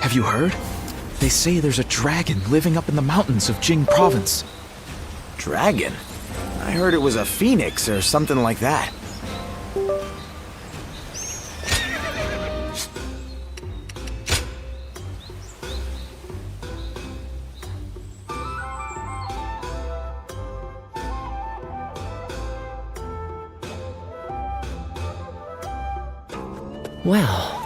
Have you heard? They say there's a dragon living up in the mountains of Jing province. Dragon? I heard it was a phoenix or something like that. Well...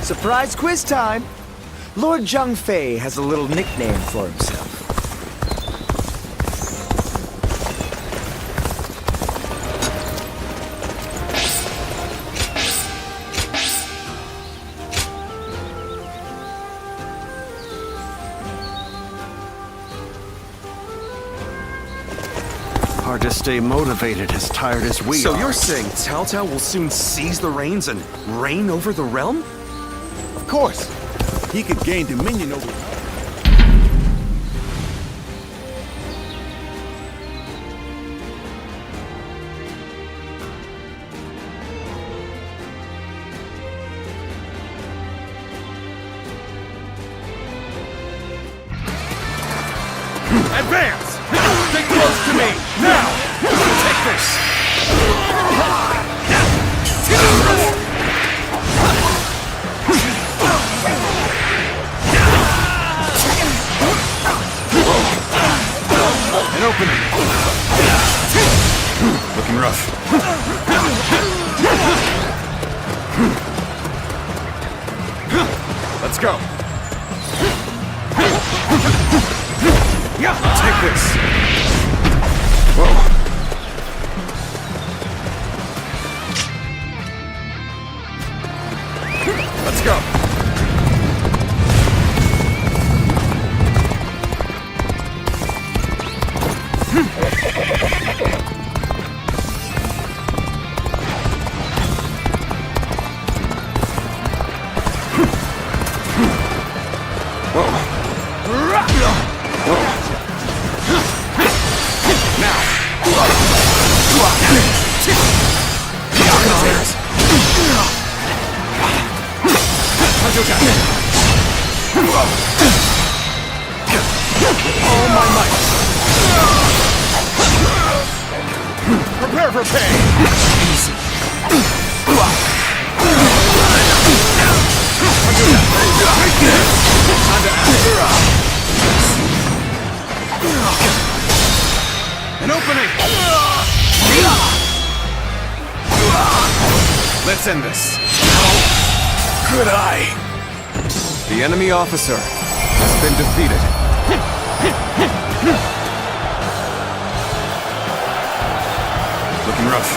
Surprise quiz time! Lord Zhang Fei has a little nickname for himself. Hard to stay motivated as tired as we are. So you're saying Cao Cao will soon seize the reins and reign over the realm? Of course. He could gain dominion over... Advance! Stay close to me! Now! Take this! An opening! Looking rough. Let's go! Take this! Whoa! Let's go! All my might. Prepare for pain! An opening! Let's end this. Good eye! The enemy officer has been defeated. Looking rough.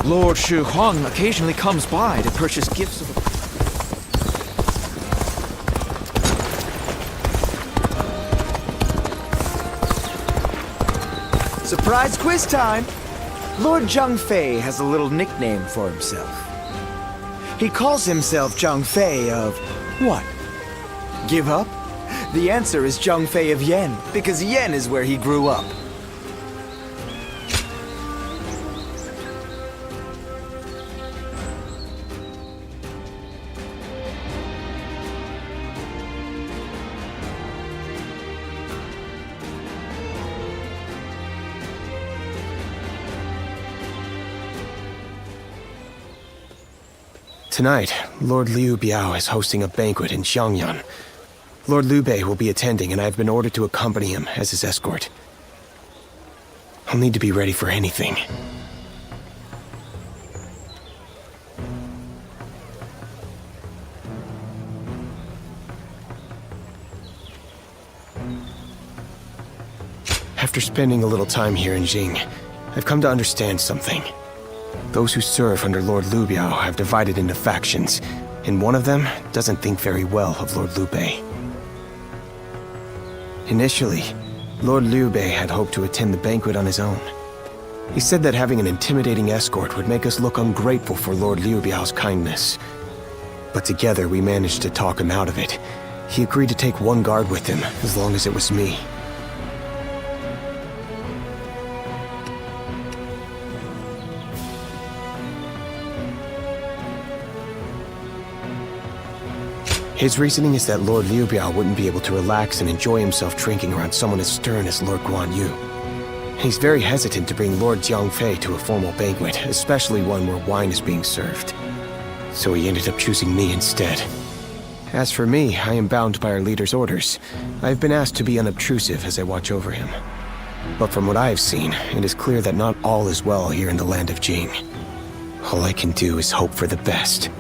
Lord Shu Huang occasionally comes by to purchase gifts of... Surprise quiz time! Lord Zhang Fei has a little nickname for himself. He calls himself Zhang Fei of... what? Give up? The answer is Zhang Fei of Yen, because Yen is where he grew up. Tonight, Lord Liu Biao is hosting a banquet in Xiangyan. Lord Liu Bei will be attending, and I have been ordered to accompany him as his escort. I'll need to be ready for anything. After spending a little time here in Jing, I've come to understand something. Those who serve under Lord Liu Biao have divided into factions, and one of them doesn't think very well of Lord Liu Bei. Initially, Lord Liu Bei had hoped to attend the banquet on his own. He said that having an intimidating escort would make us look ungrateful for Lord Liu Biao's kindness. But together we managed to talk him out of it. He agreed to take one guard with him, as long as it was me. His reasoning is that Lord Liu Biao wouldn't be able to relax and enjoy himself drinking around someone as stern as Lord Guan Yu. He's very hesitant to bring Lord Jiang Fei to a formal banquet, especially one where wine is being served. So he ended up choosing me instead. As for me, I am bound by our leader's orders. I've been asked to be unobtrusive as I watch over him. But from what I have seen, it is clear that not all is well here in the land of Jing. All I can do is hope for the best.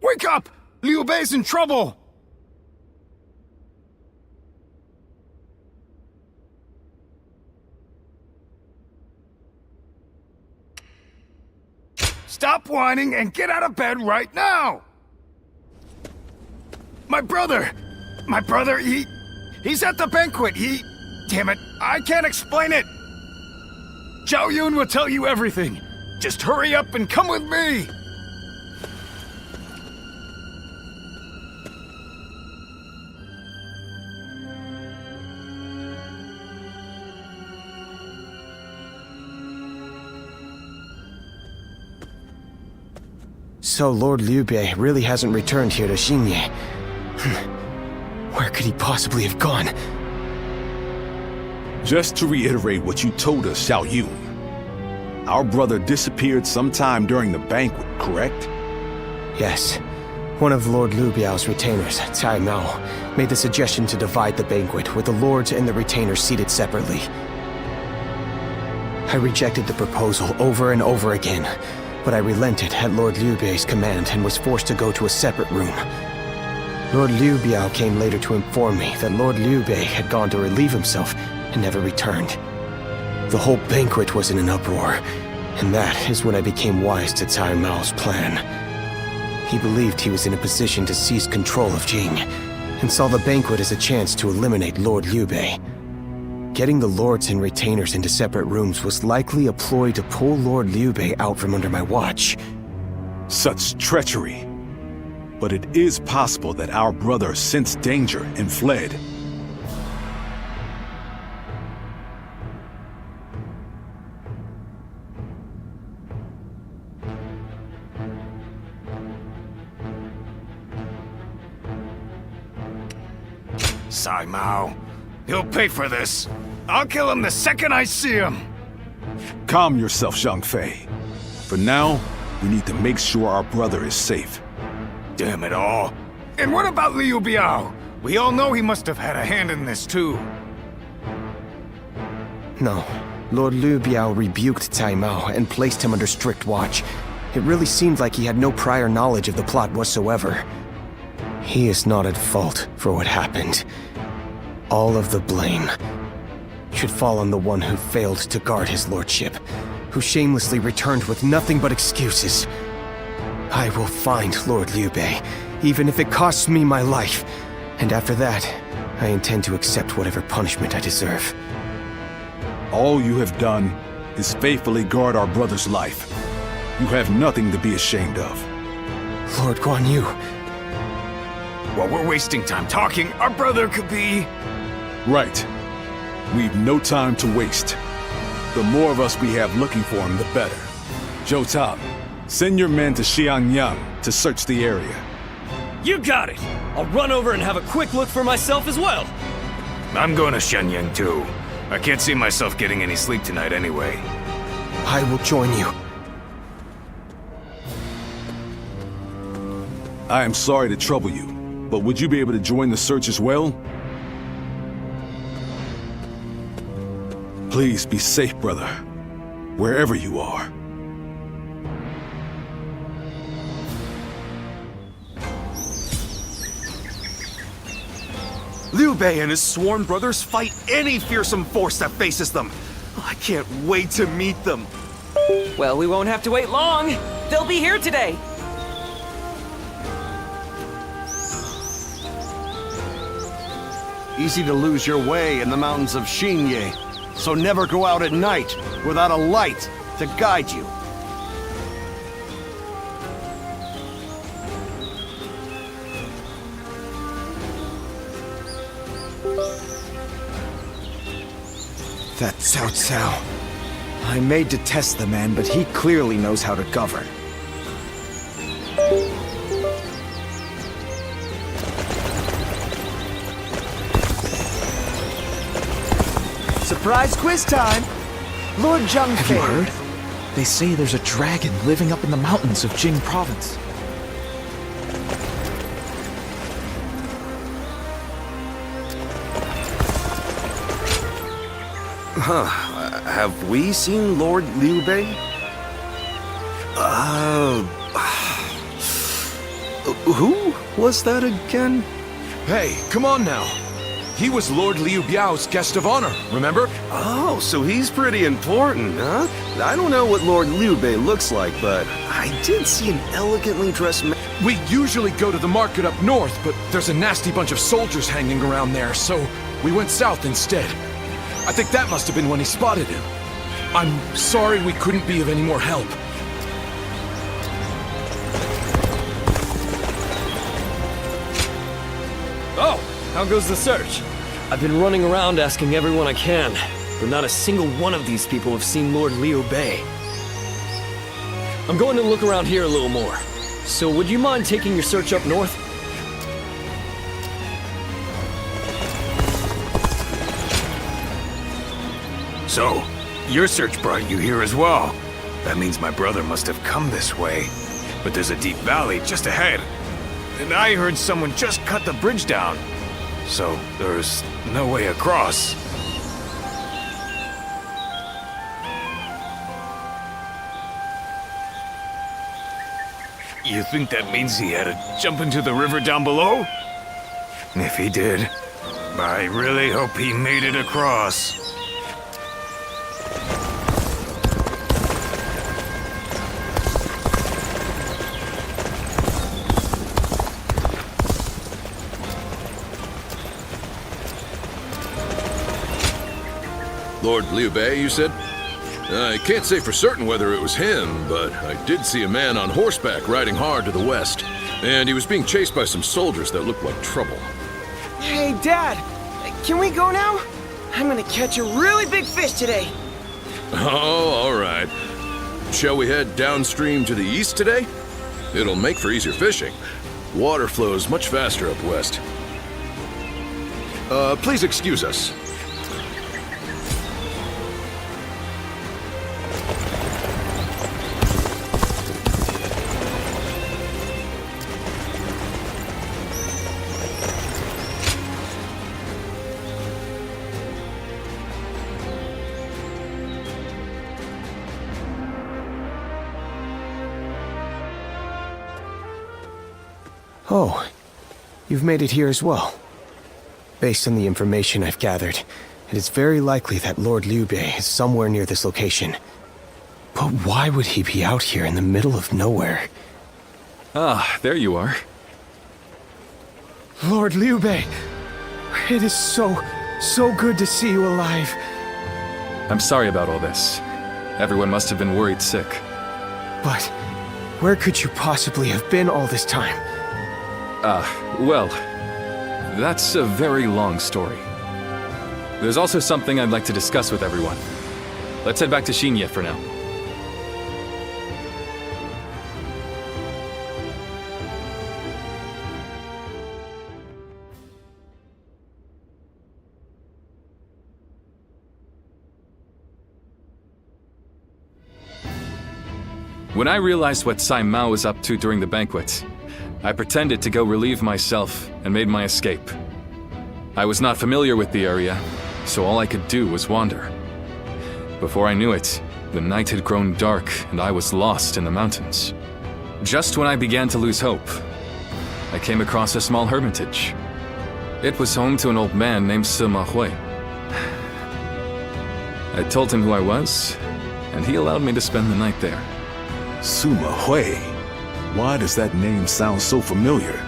Wake up! Liu Bei's in trouble! Stop whining and get out of bed right now! My brother, he's at the banquet, damn it, I can't explain it! Zhao Yun will tell you everything. Just hurry up and come with me! So Lord Liu Bei really hasn't returned here to Xingye. Where could he possibly have gone? Just to reiterate what you told us, Xiao Yun. Our brother disappeared sometime during the banquet, correct? Yes. One of Lord Liu Biao's retainers, Cai Mao, made the suggestion to divide the banquet with the lords and the retainers seated separately. I rejected the proposal over and over again, but I relented at Lord Liu Bei's command and was forced to go to a separate room. Lord Liu Biao came later to inform me that Lord Liu Bei had gone to relieve himself and never returned. The whole banquet was in an uproar, and that is when I became wise to Cai Mao's plan. He believed he was in a position to seize control of Jing, and saw the banquet as a chance to eliminate Lord Liu Bei. Getting the lords and retainers into separate rooms was likely a ploy to pull Lord Liu Bei out from under my watch. Such treachery. But it is possible that our brother sensed danger and fled. Sai Mao. He'll pay for this. I'll kill him the second I see him. Calm yourself, Zhang Fei. For now, we need to make sure our brother is safe. Damn it all. And what about Liu Biao? We all know he must have had a hand in this too. No, Lord Liu Biao rebuked Cai Mao and placed him under strict watch. It really seemed like he had no prior knowledge of the plot whatsoever. He is not at fault for what happened. All of the blame should fall on the one who failed to guard his lordship, who shamelessly returned with nothing but excuses. I will find Lord Liu Bei, even if it costs me my life. And after that, I intend to accept whatever punishment I deserve. All you have done is faithfully guard our brother's life. You have nothing to be ashamed of. Lord Guan Yu. While we're wasting time talking, our brother could be... Right. We've no time to waste. The more of us we have looking for him, the better. Zhou Tao, send your men to Xiangyang to search the area. You got it! I'll run over and have a quick look for myself as well. I'm going to Shenyang too. I can't see myself getting any sleep tonight anyway. I will join you. I am sorry to trouble you, but would you be able to join the search as well? Please be safe, brother, wherever you are. Liu Bei and his sworn brothers fight any fearsome force that faces them. I can't wait to meet them. Well, we won't have to wait long. They'll be here today. Easy to lose your way in the mountains of Xinye, so never go out at night without a light to guide you. That Cao Cao. I may detest the man, but he clearly knows how to govern. Surprise quiz time! Lord Zhang Have Fei. you heard? They say there's a dragon living up in the mountains of Jing province. Have we seen Lord Liu Bei? Who was that again? Hey, come on now. He was Lord Liu Biao's guest of honor, remember? Oh, so he's pretty important, huh? I don't know what Lord Liu Bei looks like, but I did see an elegantly dressed man. We usually go to the market up north, but there's a nasty bunch of soldiers hanging around there, so we went south instead. I think that must have been when he spotted him. I'm sorry we couldn't be of any more help. Oh, how goes the search? I've been running around asking everyone I can, but not a single one of these people have seen Lord Liu Bei. I'm going to look around here a little more. So would you mind taking your search up north? So, your search brought you here as well. That means my brother must have come this way. But there's a deep valley just ahead. And I heard someone just cut the bridge down. So, there's no way across. You think that means he had to jump into the river down below? If he did, I really hope he made it across. Lord Liu Bei, you said? I can't say for certain whether it was him, but I did see a man on horseback riding hard to the west. And he was being chased by some soldiers that looked like trouble. Hey, Dad! Can we go now? I'm gonna catch a really big fish today. Oh, all right. Shall we head downstream to the east today? It'll make for easier fishing. Water flows much faster up west. Please excuse us. Oh, you've made it here as well. Based on the information I've gathered, it is very likely that Lord Liu Bei is somewhere near this location. But why would he be out here in the middle of nowhere? Ah, there you are. Lord Liu Bei! It is so good to see you alive. I'm sorry about all this. Everyone must have been worried sick. But where could you possibly have been all this time? Well, that's a very long story. There's also something I'd like to discuss with everyone. Let's head back to Xinye for now. When I realized what Sai Mao was up to during the banquet, I pretended to go relieve myself and made my escape. I was not familiar with the area, so all I could do was wander. Before I knew it, the night had grown dark and I was lost in the mountains. Just when I began to lose hope, I came across a small hermitage. It was home to an old man named Sima Hui. I told him who I was, and he allowed me to spend the night there. Sima Hui. Why does that name sound so familiar?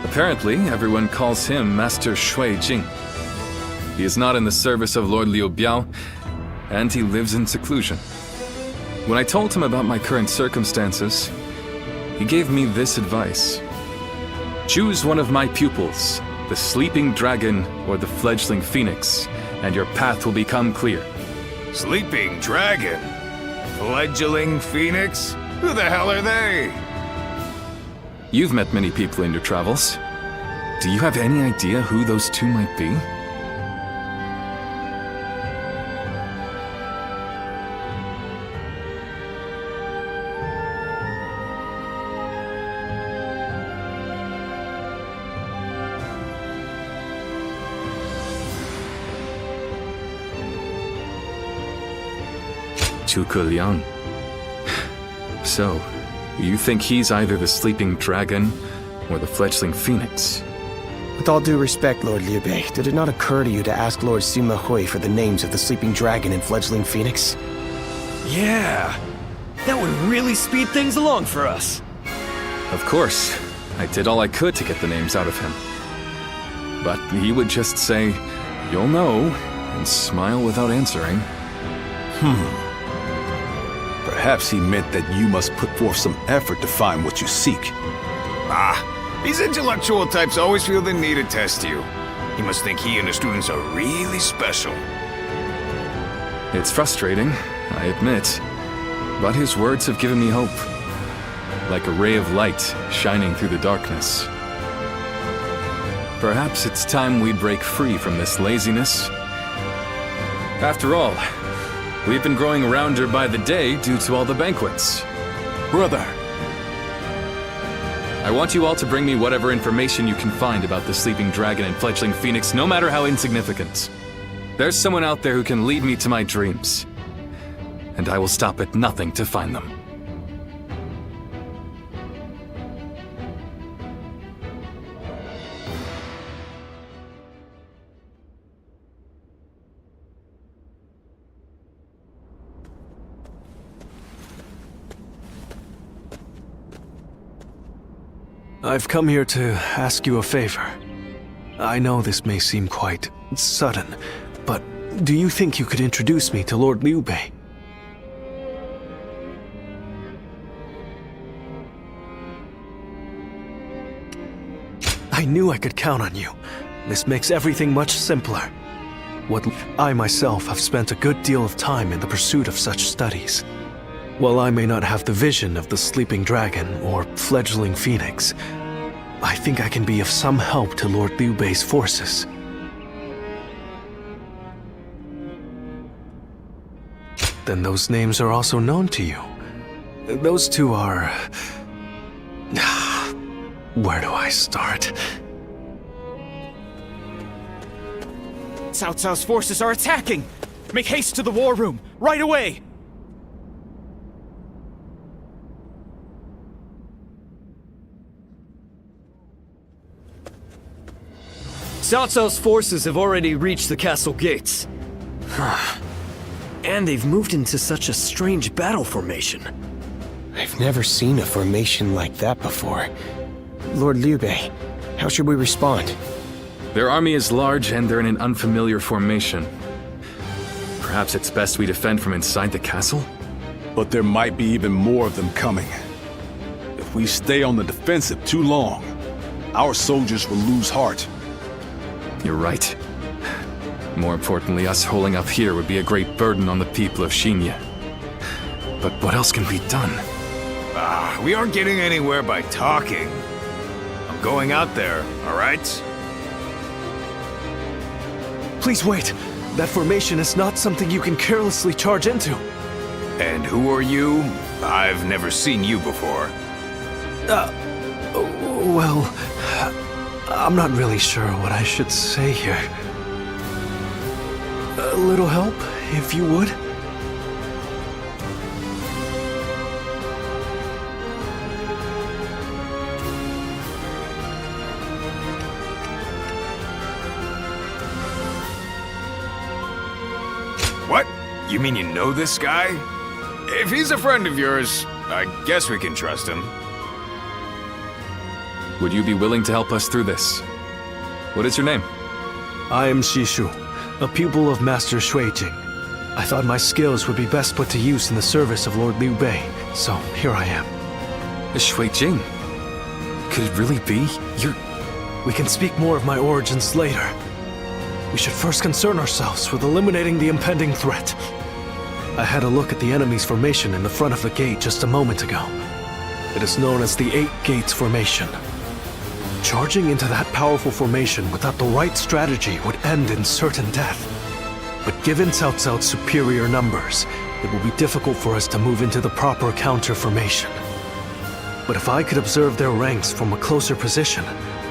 Apparently, everyone calls him Master Shui Jing. He is not in the service of Lord Liu Biao, and he lives in seclusion. When I told him about my current circumstances, he gave me this advice. Choose one of my pupils, the sleeping dragon or the fledgling phoenix, and your path will become clear. Sleeping dragon? Fledgling phoenix? Who the hell are they? You've met many people in your travels. Do you have any idea who those two might be? Zhuge Liang. So, you think he's either the sleeping dragon or the fledgling phoenix? With all due respect, Lord Liu Bei, did it not occur to you to ask Lord Sima Hui for the names of the sleeping dragon and fledgling phoenix? Yeah, that would really speed things along for us. Of course, I did all I could to get the names out of him. But he would just say, "You'll know," and smile without answering. Perhaps he meant that you must put forth some effort to find what you seek. These intellectual types always feel the need to test you. He must think he and his students are really special. It's frustrating, I admit, but his words have given me hope. Like a ray of light shining through the darkness. Perhaps it's time we break free from this laziness. After all, we've been growing rounder by the day due to all the banquets. Brother! I want you all to bring me whatever information you can find about the sleeping dragon and fledgling phoenix, no matter how insignificant. There's someone out there who can lead me to my dreams. And I will stop at nothing to find them. I've come here to ask you a favor. I know this may seem quite sudden, but Do you think you could introduce me to Lord Liu Bei? I knew I could count on you. This makes everything much simpler. I myself have spent a good deal of time in the pursuit of such studies. While I may not have the vision of the sleeping dragon or fledgling phoenix, I think I can be of some help to Lord Liu Bei's forces. Then those names are also known to you. Those two are... Where do I start? Cao Cao's forces are attacking! Make haste to the war room, right away! Cao Cao's forces have already reached the castle gates. And they've moved into such a strange battle formation. I've never seen a formation like that before. Lord Liu Bei, how should we respond? Their army is large and they're in an unfamiliar formation. Perhaps it's best we defend from inside the castle? But there might be even more of them coming. If we stay on the defensive too long, our soldiers will lose heart. You're right. More importantly, us holding up here would be a great burden on the people of Xingye. But what else can be done? We aren't getting anywhere by talking. I'm going out there, all right? Please wait. That formation is not something you can carelessly charge into. And who are you? I've never seen you before. Well, I'm not really sure what I should say here. A little help, if you would? What? You mean you know this guy? If he's a friend of yours, I guess we can trust him. Would you be willing to help us through this? What is your name? I am Shishu, a pupil of Master Shuijing. I thought my skills would be best put to use in the service of Lord Liu Bei, so here I am. Shuijing? Could it really be? We can speak more of my origins later. We should first concern ourselves with eliminating the impending threat. I had a look at the enemy's formation in the front of the gate just a moment ago. It is known as the Eight Gates Formation. Charging into that powerful formation without the right strategy would end in certain death. But given Cao Cao's superior numbers, it will be difficult for us to move into the proper counter formation. But if I could observe their ranks from a closer position,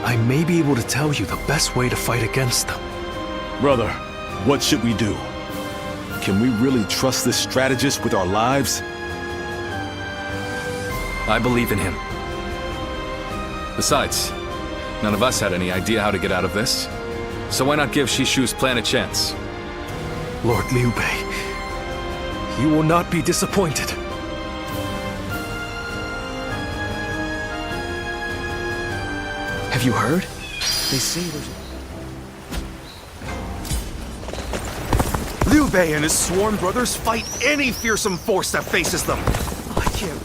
I may be able to tell you the best way to fight against them. Brother, what should we do? Can we really trust this strategist with our lives? I believe in him. Besides, none of us had any idea how to get out of this. So why not give Shishu's plan a chance? Lord Liu Bei, you will not be disappointed. Have you heard? They say there's Liu Bei and his sworn brothers fight any fearsome force that faces them. I can't...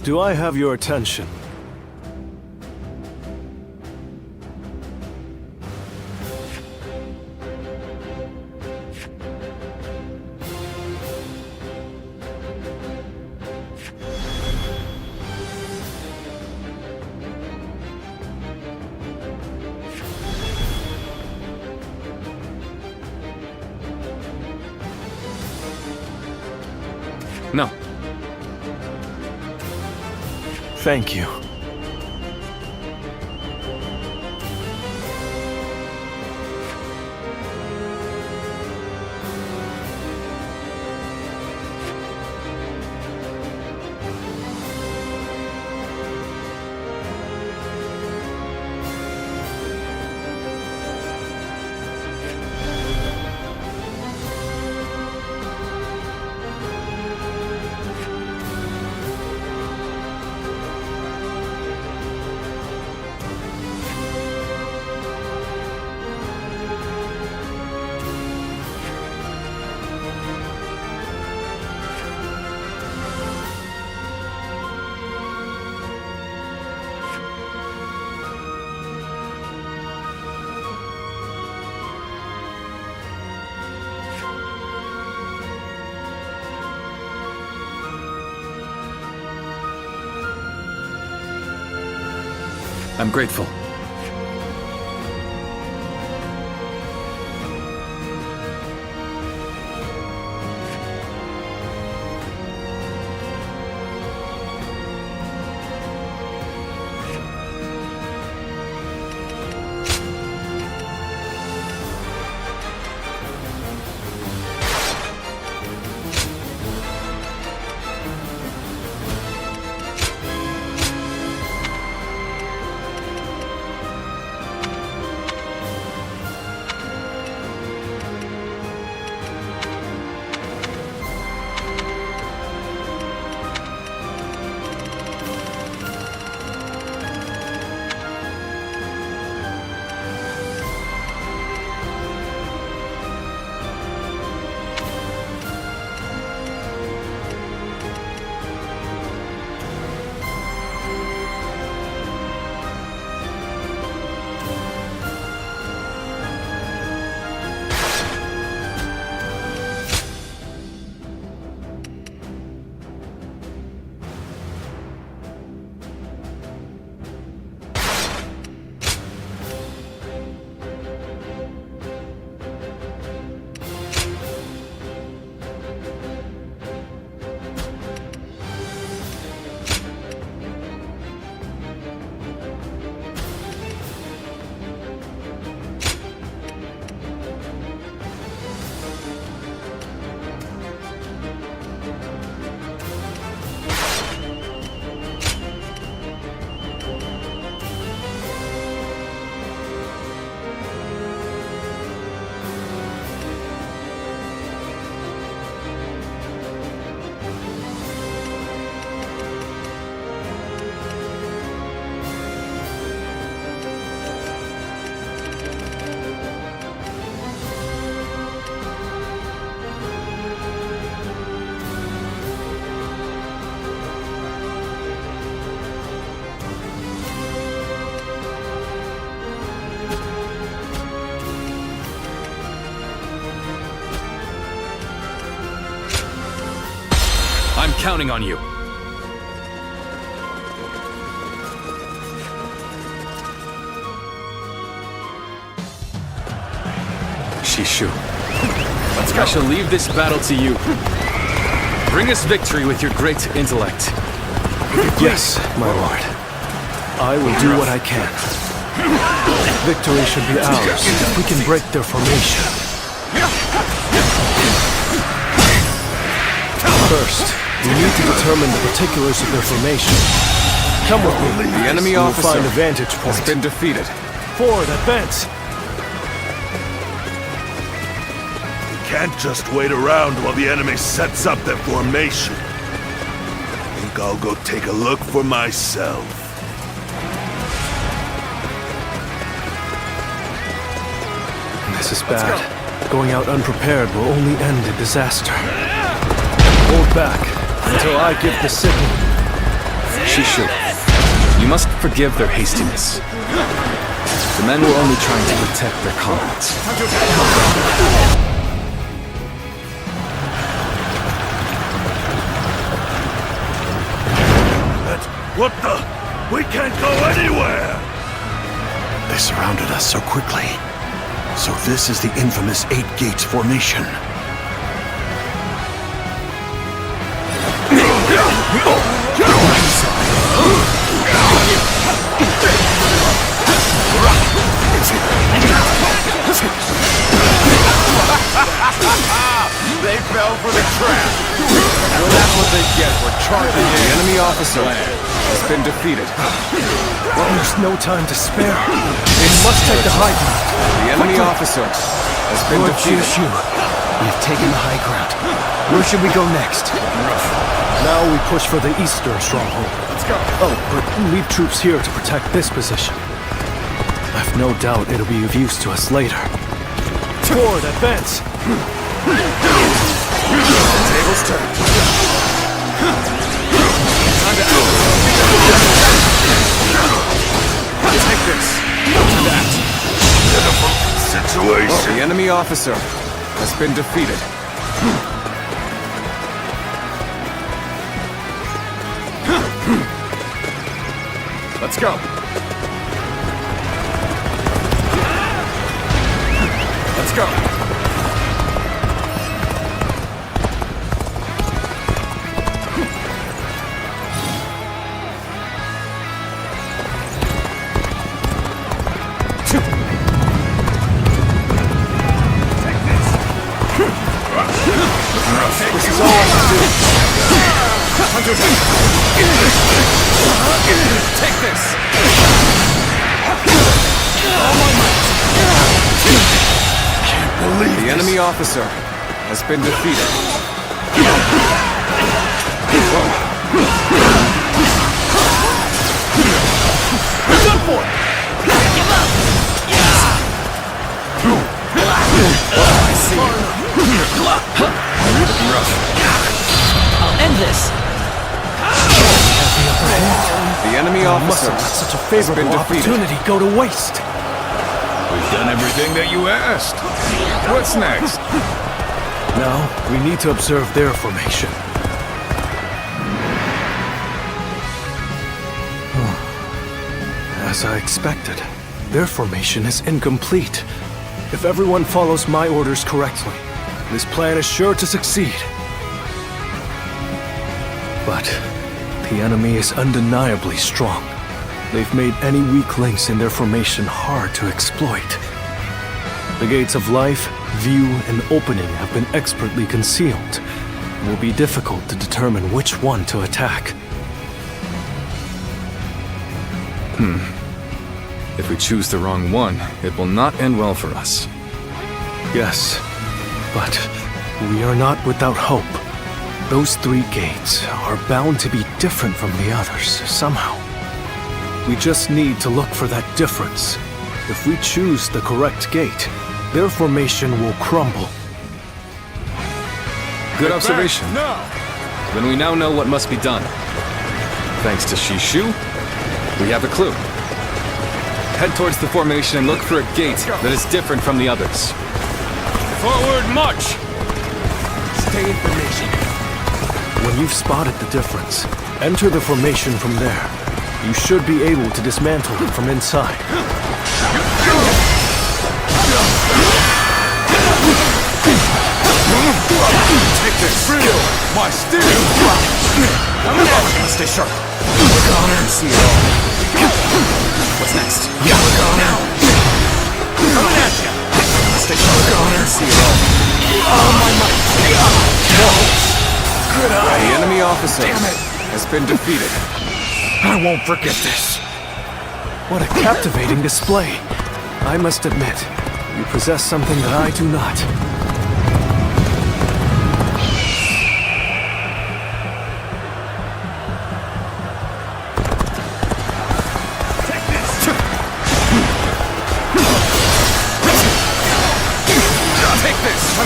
Do I have your attention? No. Thank you. I'm grateful. I'm counting on you. Shishu. Let's go. I shall leave this battle to you. Bring us victory with your great intellect. Yes, my lord. I will do what I can. Victory should be ours if we can break their formation. First, we need to determine the particulars of their formation. Come with me. The enemy We will officer find a vantage point. has been defeated. Forward, advance! Can't just wait around while the enemy sets up their formation. I think I'll go take a look for myself. This is bad. Going out unprepared will only end in disaster. Hold back until I give the signal. Shishu, you must forgive their hastiness. The men were only trying to protect their comrades. What the? We can't go anywhere! They surrounded us so quickly. So this is the infamous Eight Gates formation. They fell for the trap. Well, that's what they get for charging in. The enemy officer has been defeated. There's no time to spare. We must take the high ground. The enemy officer has been Lord defeated. Shishu, We have taken the high ground. Where should we go next? now we push for the eastern stronghold. Let's go. Oh, but leave troops here to protect this position. I've no doubt it'll be of use to us later. Forward, advance! Tables turned. Take this. To that. Situation. The enemy officer has been defeated. Let's go. Let's go. This is all I can do. Take this. The enemy officer has been defeated. Good for it. I see. I'll end this. The enemy officer Mustn't let such a has favorable been defeated. opportunity go to waste. We've done everything that you asked. What's next? Now, we need to observe their formation. As I expected, their formation is incomplete. If everyone follows my orders correctly, this plan is sure to succeed. But the enemy is undeniably strong. They've made any weak links in their formation hard to exploit. The gates of life, view, and opening have been expertly concealed. It will be difficult to determine which one to attack. If we choose the wrong one, it will not end well for us. Yes, but we are not without hope. Those three gates are bound to be different from the others, somehow. We just need to look for that difference. If we choose the correct gate, their formation will crumble. Good observation. Then we now know what must be done. Thanks to Shishu, we have a clue. Head towards the formation and look for a gate that is different from the others. Forward march. Stay in formation. When you've spotted the difference, enter the formation from there. You should be able to dismantle it from inside. Take this. Feel my steel. Stay sharp. Look on and see it all. What's next? Yeah, look on now. Coming at you. Stay sharp. Look on and see it all. Oh, my might. No. Good eye. The enemy officer has been defeated. I won't forget this. What a captivating display. I must admit, you possess something that I do not.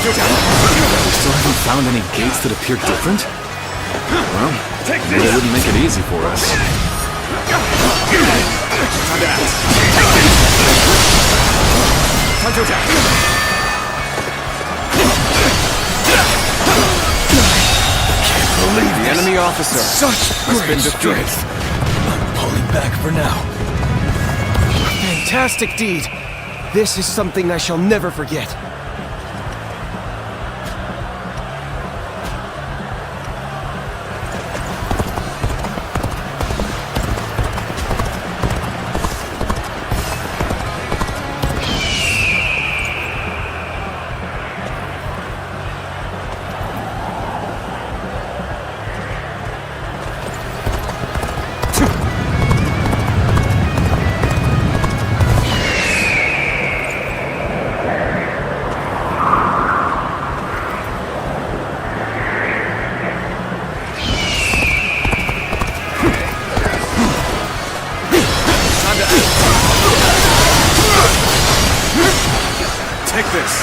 We still haven't found any gates that appear different? Well, it wouldn't make it easy for us. Time to attack. The enemy officer has been defeated. Pulling back for now. Fantastic deed. This is something I shall never forget. Take this.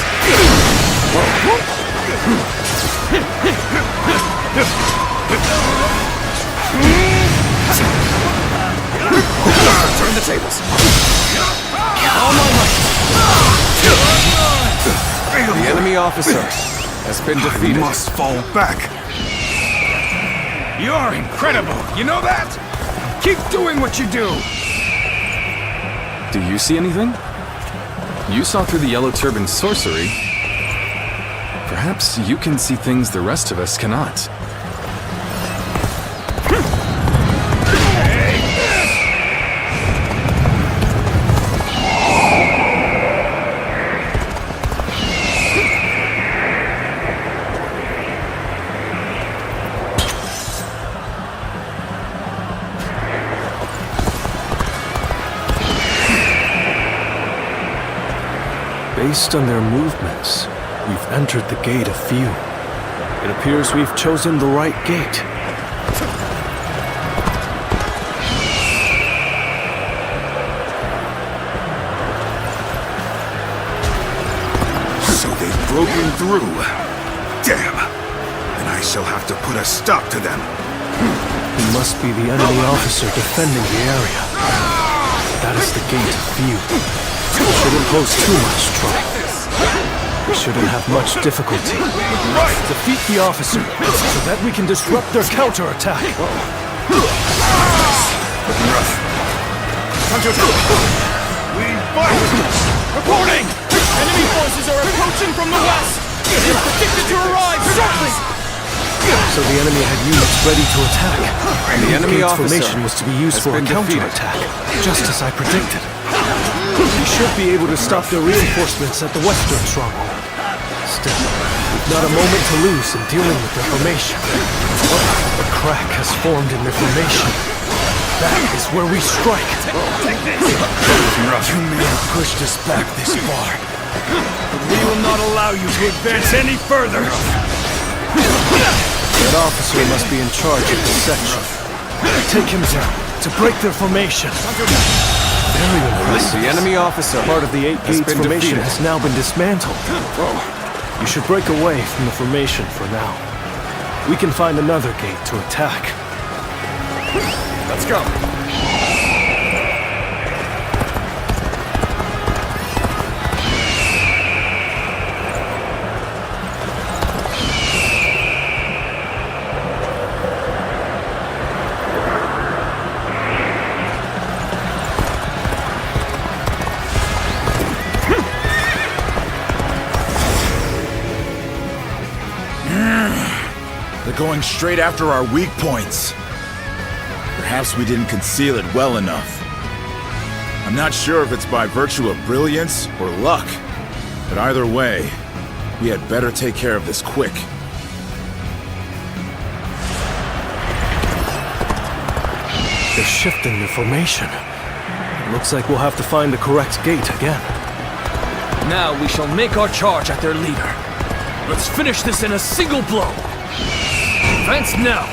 Turn the tables. The enemy officer has been defeated. I must fall back. You're incredible. You know that? Keep doing what you do. Do you see anything? You saw through the Yellow Turban's sorcery. Perhaps you can see things the rest of us cannot. Based on their movements, we've entered the gate of few. It appears we've chosen the right gate. So they've broken through. Damn. And I shall have to put a stop to them. He must be the enemy officer defending the area. That is the gate of few. It shouldn't pose too much trouble. We shouldn't have much difficulty. Defeat the officer so that we can disrupt their counterattack. Looking rough. Time to attack. We fight! Reporting! Enemy forces are approaching from the west! They are predicted to arrive shortly! So the enemy had units ready to attack. The enemy gate's officer formation was to be used has for a been defeated. counterattack, just as I predicted. We should be able to stop their reinforcements at the western stronghold. Still, we've not a moment to lose in dealing with their formation. A crack has formed in their formation. That is where we strike. You may have pushed us back this far, but we will not allow you to advance any further. That officer must be in charge of this section. Take him down to break their formation. Very impressive. The enemy officer Part of the 8 has gates been formation defeated. has now been dismantled. You should break away from the formation for now. We can find another gate to attack. Let's go. They're going straight after our weak points. Perhaps we didn't conceal it well enough. I'm not sure if it's by virtue of brilliance or luck, but either way, we had better take care of this quick. They're shifting their formation. It looks like we'll have to find the correct gate again. Now we shall make our charge at their leader. Let's finish this in a single blow. Advance now!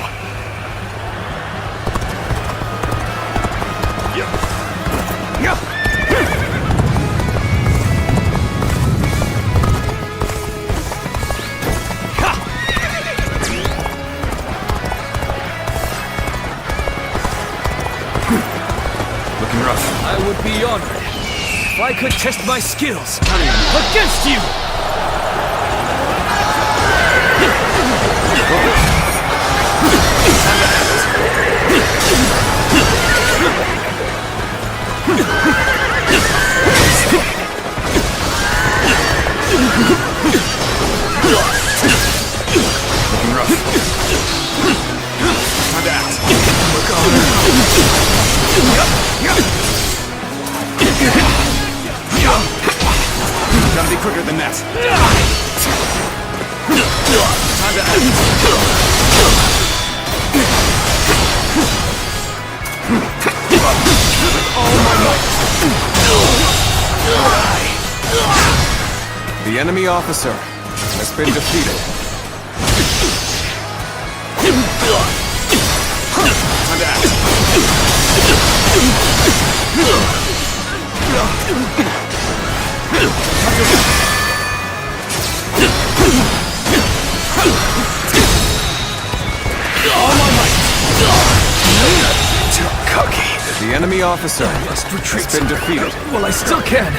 honored if I could test my skills against you! Looking rough. Time to act. Look on. Gotta be quicker than that. Time to act. All my might. The enemy officer has been defeated. Time to act. All my might! Too cocky. The enemy officer Must retreat. has been defeated. Well, I still can.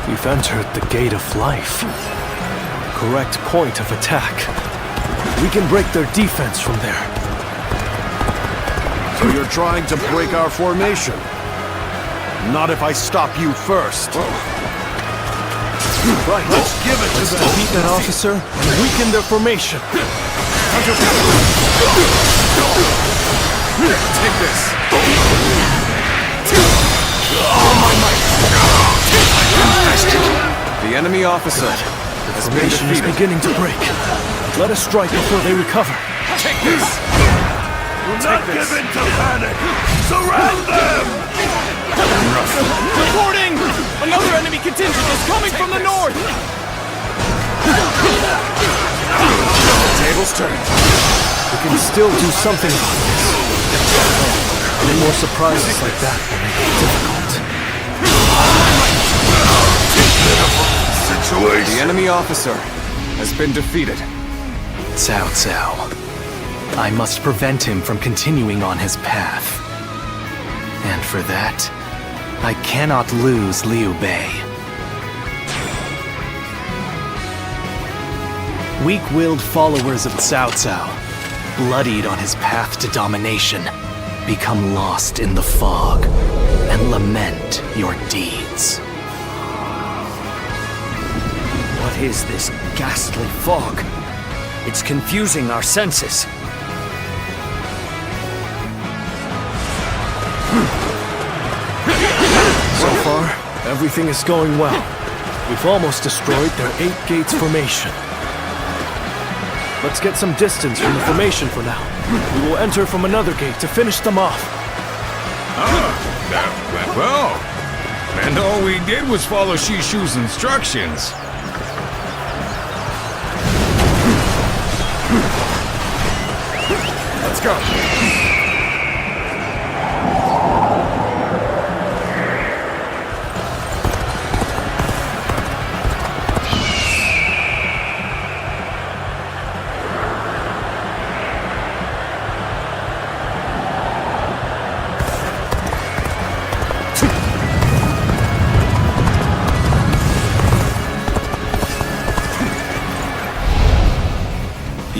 We've entered the gate of life. Correct point of attack. We can break their defense from there. So you're trying to break our formation? Not if I stop you first. Right, let's give it to them. Defeat that officer and weaken their formation. Take this. The enemy officer The formation is beginning to break. Let us strike before they recover. Take this. Do not give in to panic! Surround them! Reporting! Another enemy contingent is coming from the north! Tables turned. We can still do something about this. Any more surprises like that will make it difficult. The enemy officer has been defeated. Cao Cao. I must prevent him from continuing on his path. And for that, I cannot lose Liu Bei. Weak-willed followers of Cao Cao, bloodied on his path to domination, become lost in the fog and lament your deeds. What is this ghastly fog? It's confusing our senses. So far, everything is going well. We've almost destroyed their 8 gates formation. Let's get some distance from the formation for now. We will enter from another gate to finish them off. Well, and all we did was follow Shishu's instructions. Let's go.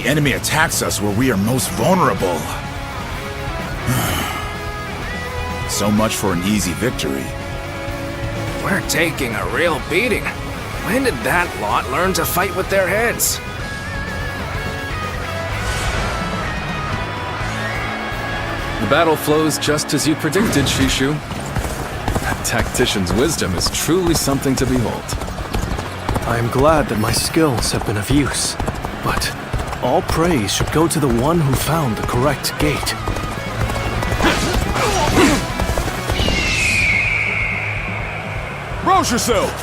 the enemy attacks us where we are most vulnerable. So much for an easy victory. We're taking a real beating. When did that lot learn to fight with their heads? The battle flows just as you predicted, Shishu. That tactician's wisdom is truly something to behold. I am glad that my skills have been of use, but all praise should go to the one who found the correct gate. Rouse yourself!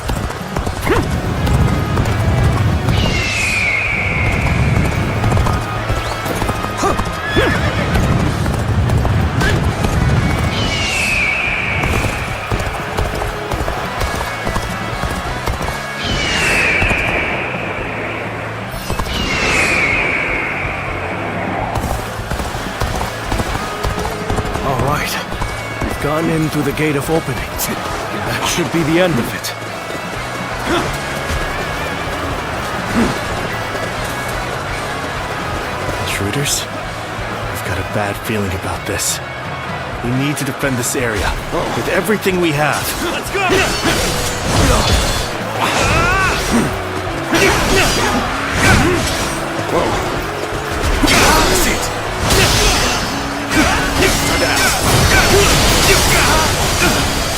Gone in through the gate of opening. That should be the end of it. Intruders? I've got a bad feeling about this. We need to defend this area with everything we have. Let's go! Whoa.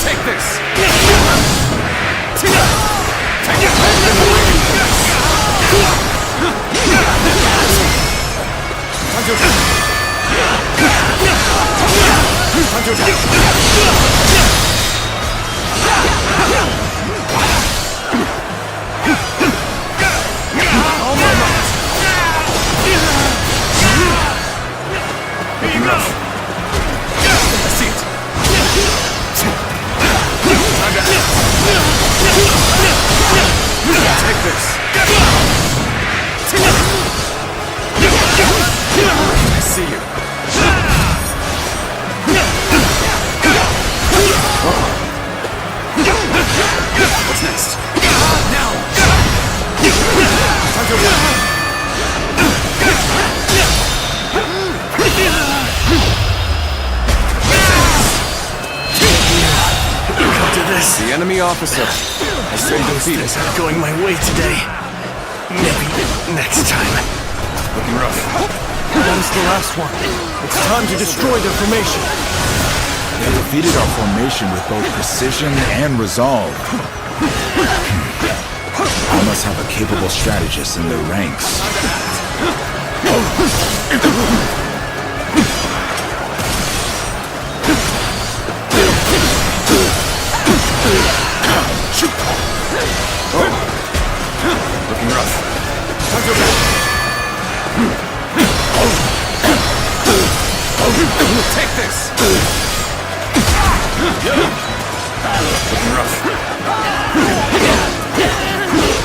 Take this! Take this! I see you. What's next? Now! Time to run! Come to this. The enemy officer has been defeated. Things aren't going my way today. Maybe next time. Looking rough. That is the last one. It's time to destroy their formation. They defeated our formation with both precision and resolve. I must have a capable strategist in their ranks. Looking rough. Time to attack. Take this. Looking rough.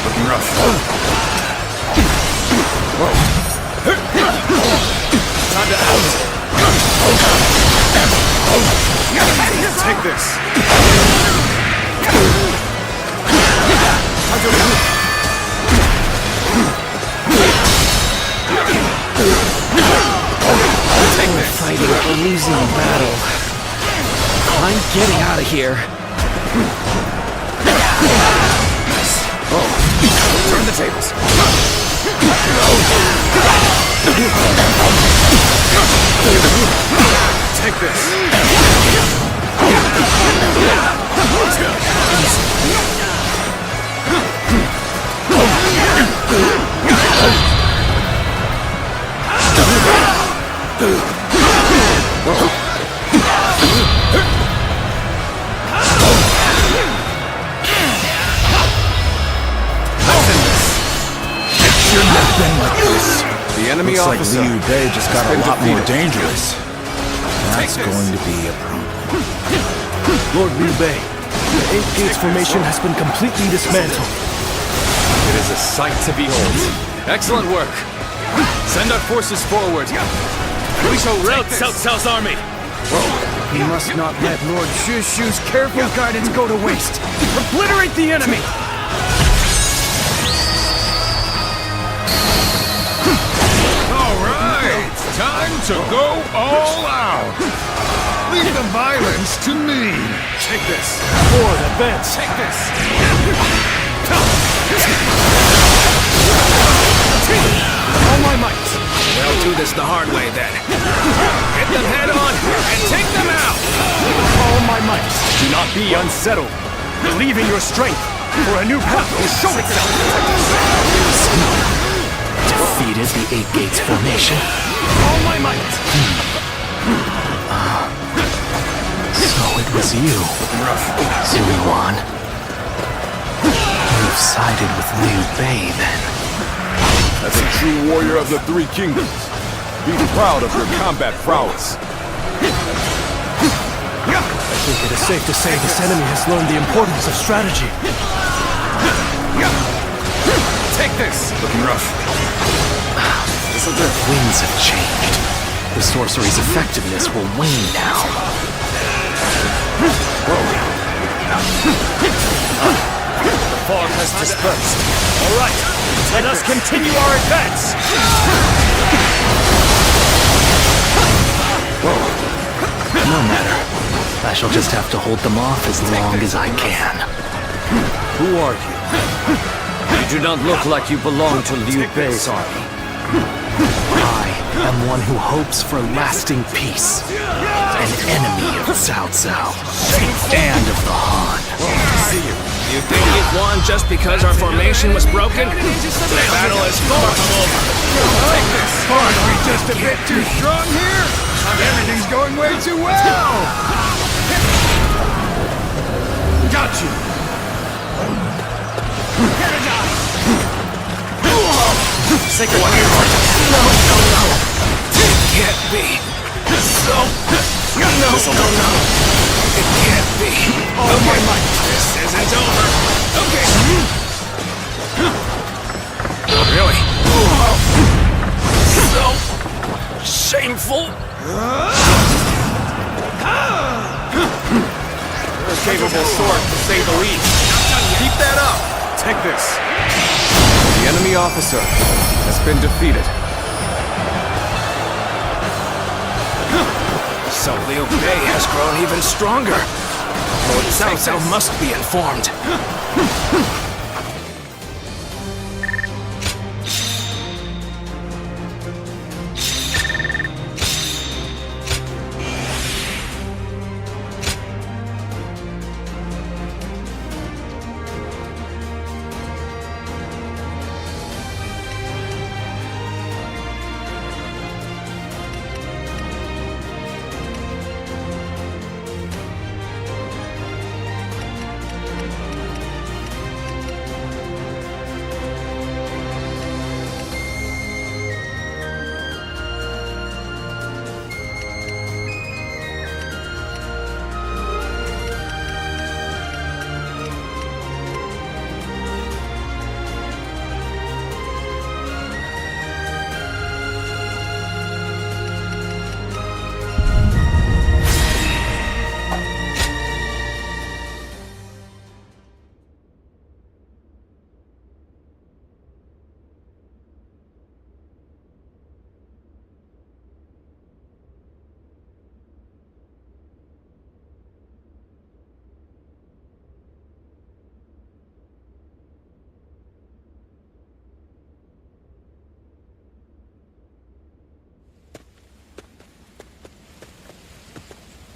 Looking rough. Whoa. Time to out. Take this. Time to out. We're fighting a losing battle. I'm getting out of here. Oh, turn the tables. Take this. Let's go. The enemy Looks like officer Liu Bei just got a lot more dangerous. That's Take this. going to be a problem. Lord Liu Bei, the 8th Gate's formation has been completely dismantled. It is a sight to behold. Excellent work. Send our forces forward. We shall rout Cao Cao's army. We must not let Lord Shushu's careful guidance go to waste. Obliterate the enemy! Time to go all out! Leave the violence to me! Take this! Forward, advance! Take this! All my might! They'll do this the hard way then. Hit them head on and take them out! All my might! Do not be unsettled! Believe in your strength, for a new path will show itself! Defeated the Eight Gates formation. All my might! So it was you, Zuluan. You've sided with Liu Bei, then. As a true warrior of the Three Kingdoms, be proud of your combat prowess. I think it is safe to say this enemy has learned the importance of strategy. Take this! Looking rough. The winds have changed. The sorcery's effectiveness will wane now. The fog has dispersed. All right, let us continue our advance. No matter. I shall just have to hold them off as long as I can. Who are you? You do not look like you belong to Liu Bei's army. I am one who hopes for lasting peace. An enemy of Cao Cao. And of the Han. You think we've won just because our formation was broken? The battle is far from over. Take this! Aren't we just a bit too strong here? Everything's going way too well! Got you! Sacred No. It can't be. No. It can't be. Oh my might. This isn't over. Okay. Really? So shameful. A capable sword, to say the least. Keep that up. Take this. The enemy officer has been defeated. So Liu Bei has grown even stronger. Lord Cao Cao must be informed.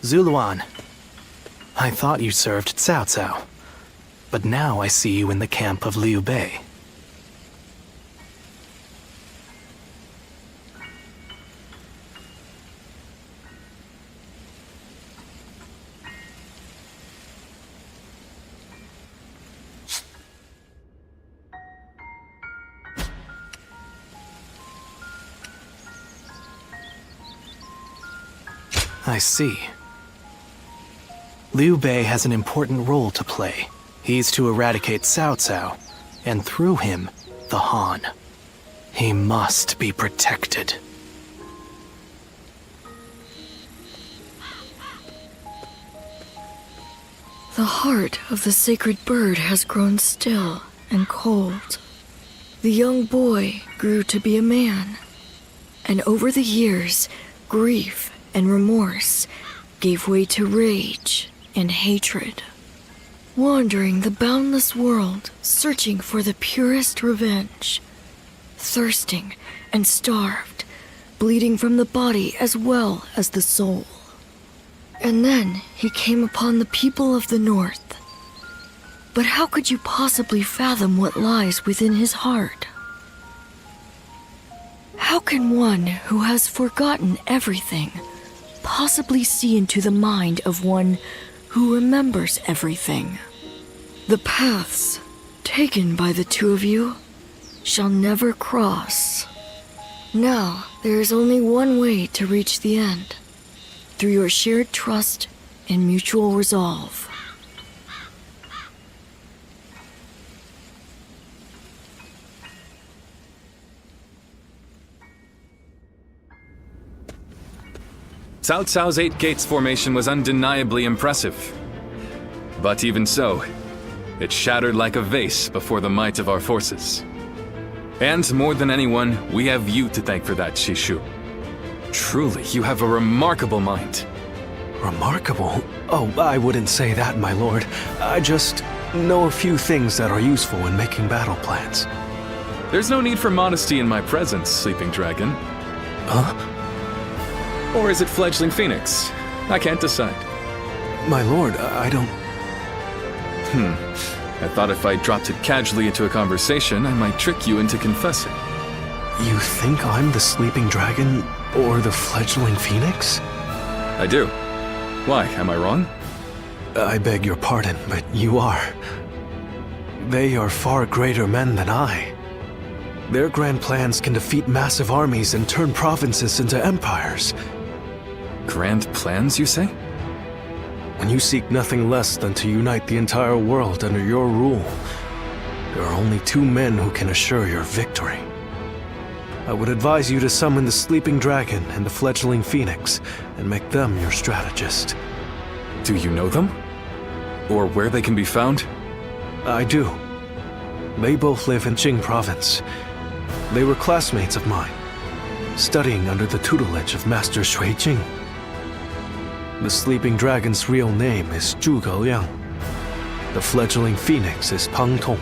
Zuluan, I thought you served Cao Cao, but now I see you in the camp of Liu Bei. I see. Liu Bei has an important role to play. He's to eradicate Cao Cao, and through him, the Han. He must be protected. The heart of the sacred bird has grown still and cold. The young boy grew to be a man. And over the years, grief and remorse gave way to rage and hatred. Wandering the boundless world, searching for the purest revenge. Thirsting and starved, bleeding from the body as well as the soul. And then he came upon the people of the North. But how could you possibly fathom what lies within his heart? How can one who has forgotten everything possibly see into the mind of one who remembers everything? The paths taken by the two of you shall never cross. Now, there is only one way to reach the end, through your shared trust and mutual resolve. Cao Cao's 8 Gates formation was undeniably impressive. But even so, it shattered like a vase before the might of our forces. And more than anyone, we have you to thank for that, Shishu. Truly, you have a remarkable mind. Remarkable? Oh, I wouldn't say that, my lord. I just know a few things that are useful in making battle plans. There's no need for modesty in my presence, Sleeping Dragon. Huh? Or is it Fledgling Phoenix? I can't decide. My lord, I don't... I thought if I dropped it casually into a conversation, I might trick you into confessing. You think I'm the Sleeping Dragon or the Fledgling Phoenix? I do. Why, am I wrong? I beg your pardon, but you are. They are far greater men than I. Their grand plans can defeat massive armies and turn provinces into empires. Grand plans, you say? When you seek nothing less than to unite the entire world under your rule, there are only 2 men who can assure your victory. I would advise you to summon the Sleeping Dragon and the Fledgling Phoenix and make them your strategist. Do you know them? Or where they can be found? I do. They both live in Jing Province. They were classmates of mine, studying under the tutelage of Master Shui Jing. The Sleeping Dragon's real name is Zhuge Liang. The Fledgling Phoenix is Pang Tong.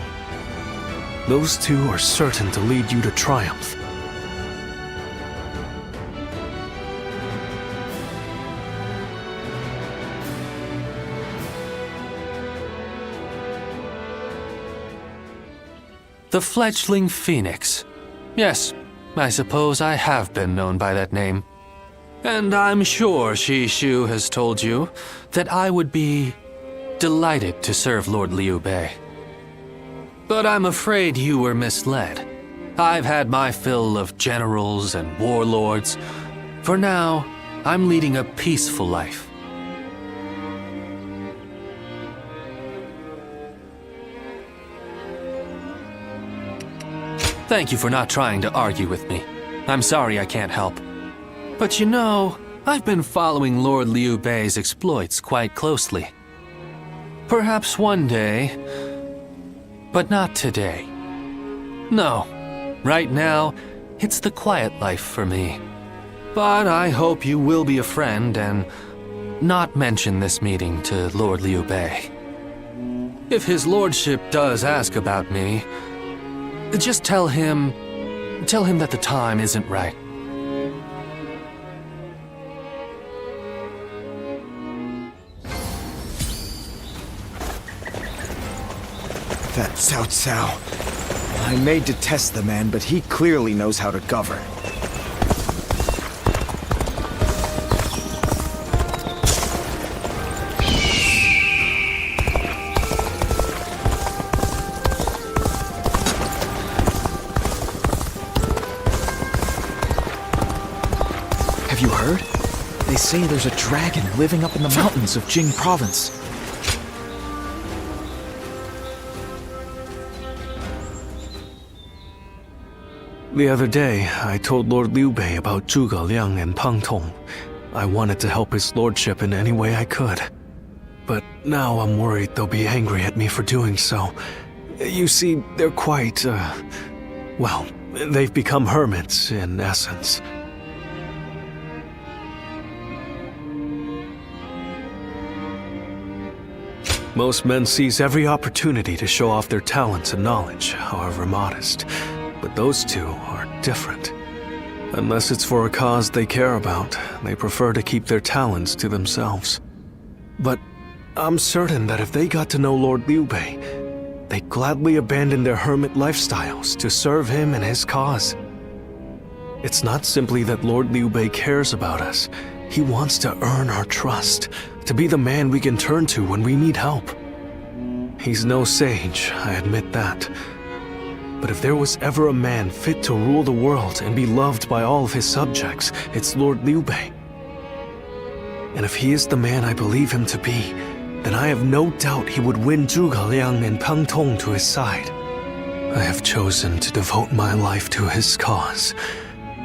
Those 2 are certain to lead you to triumph. The Fledgling Phoenix. Yes, I suppose I have been known by that name. And I'm sure Shishu has told you that I would be delighted to serve Lord Liu Bei. But I'm afraid you were misled. I've had my fill of generals and warlords. For now, I'm leading a peaceful life. Thank you for not trying to argue with me. I'm sorry I can't help. But you know, I've been following Lord Liu Bei's exploits quite closely. Perhaps one day, but not today. No, right now, it's the quiet life for me. But I hope you will be a friend and not mention this meeting to Lord Liu Bei. If his lordship does ask about me, just tell him that the time isn't right. That Cao Cao. I may detest the man, but he clearly knows how to govern. Have you heard? They say there's a dragon living up in the mountains of Jing Province. The other day, I told Lord Liu Bei about Zhuge Liang and Pang Tong. I wanted to help his lordship in any way I could. But now I'm worried they'll be angry at me for doing so. You see, they're quite, well, they've become hermits, in essence. Most men seize every opportunity to show off their talents and knowledge, however modest. But those two are different. Unless it's for a cause they care about, they prefer to keep their talents to themselves. But I'm certain that if they got to know Lord Liu Bei, they'd gladly abandon their hermit lifestyles to serve him and his cause. It's not simply that Lord Liu Bei cares about us. He wants to earn our trust, to be the man we can turn to when we need help. He's no sage, I admit that. But if there was ever a man fit to rule the world and be loved by all of his subjects, it's Lord Liu Bei. And if he is the man I believe him to be, then I have no doubt he would win Zhuge Liang and Peng Tong to his side. I have chosen to devote my life to his cause,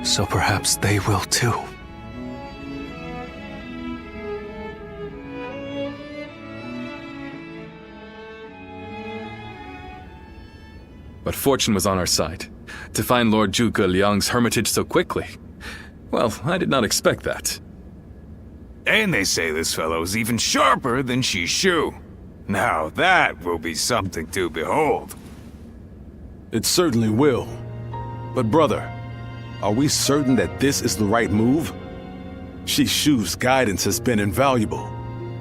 so perhaps they will too. But fortune was on our side. To find Lord Zhuge Liang's hermitage so quickly. Well, I did not expect that. And they say this fellow's even sharper than Shishu. Now that will be something to behold. It certainly will. But brother, are we certain that this is the right move? Shishu's guidance has been invaluable.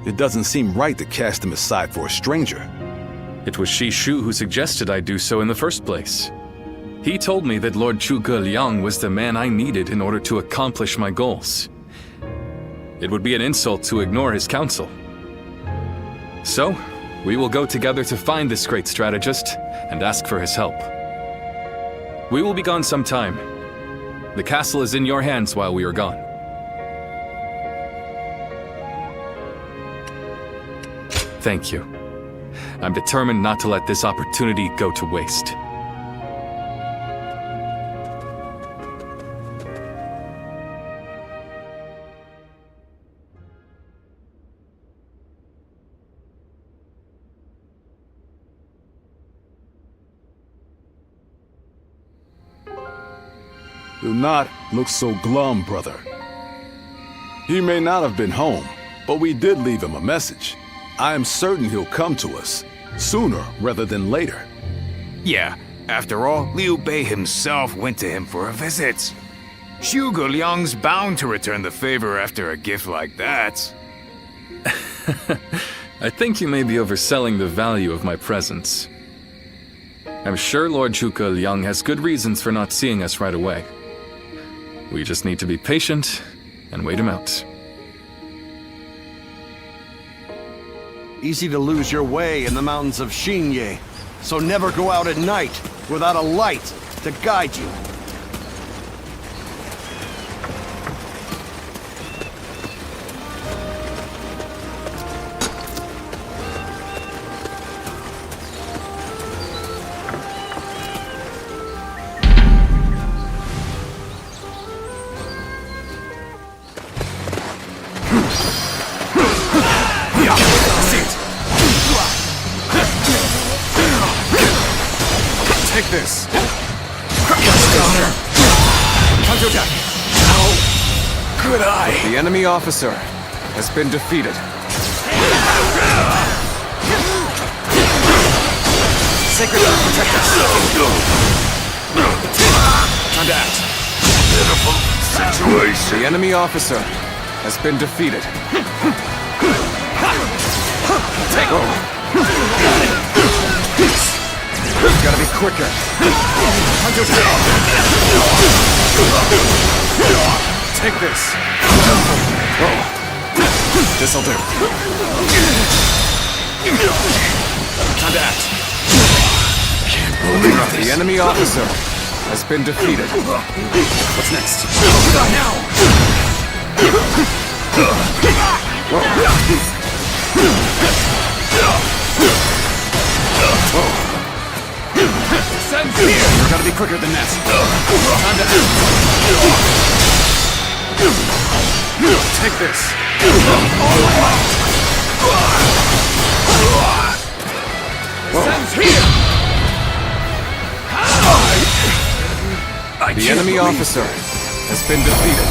It doesn't seem right to cast him aside for a stranger. It was Shishu who suggested I do so in the first place. He told me that Lord Zhuge Liang was the man I needed in order to accomplish my goals. It would be an insult to ignore his counsel. So, we will go together to find this great strategist and ask for his help. We will be gone some time. The castle is in your hands while we are gone. Thank you. I'm determined not to let this opportunity go to waste. Do not look so glum, brother. He may not have been home, but we did leave him a message. I am certain he'll come to us, sooner rather than later. Yeah, after all, Liu Bei himself went to him for a visit. Zhuge Liang's bound to return the favor after a gift like that. I think you may be overselling the value of my presence. I'm sure Lord Zhuge Liang has good reasons for not seeing us right away. We just need to be patient and wait him out. Easy to lose your way in the mountains of Xinye, so never go out at night without a light to guide you. Take this. Counterattack. Good eye. The enemy officer has been defeated. Sacred Earth protect us. Time to act. Pitiful situation. The enemy officer has been defeated. Take over. Gotta be quicker. Take this. This'll do. Time to act. Can't believe this. The enemy officer has been defeated. What's next? Now! Send here! You gotta be quicker than that. Time to take this. Send here! The enemy officer has been defeated.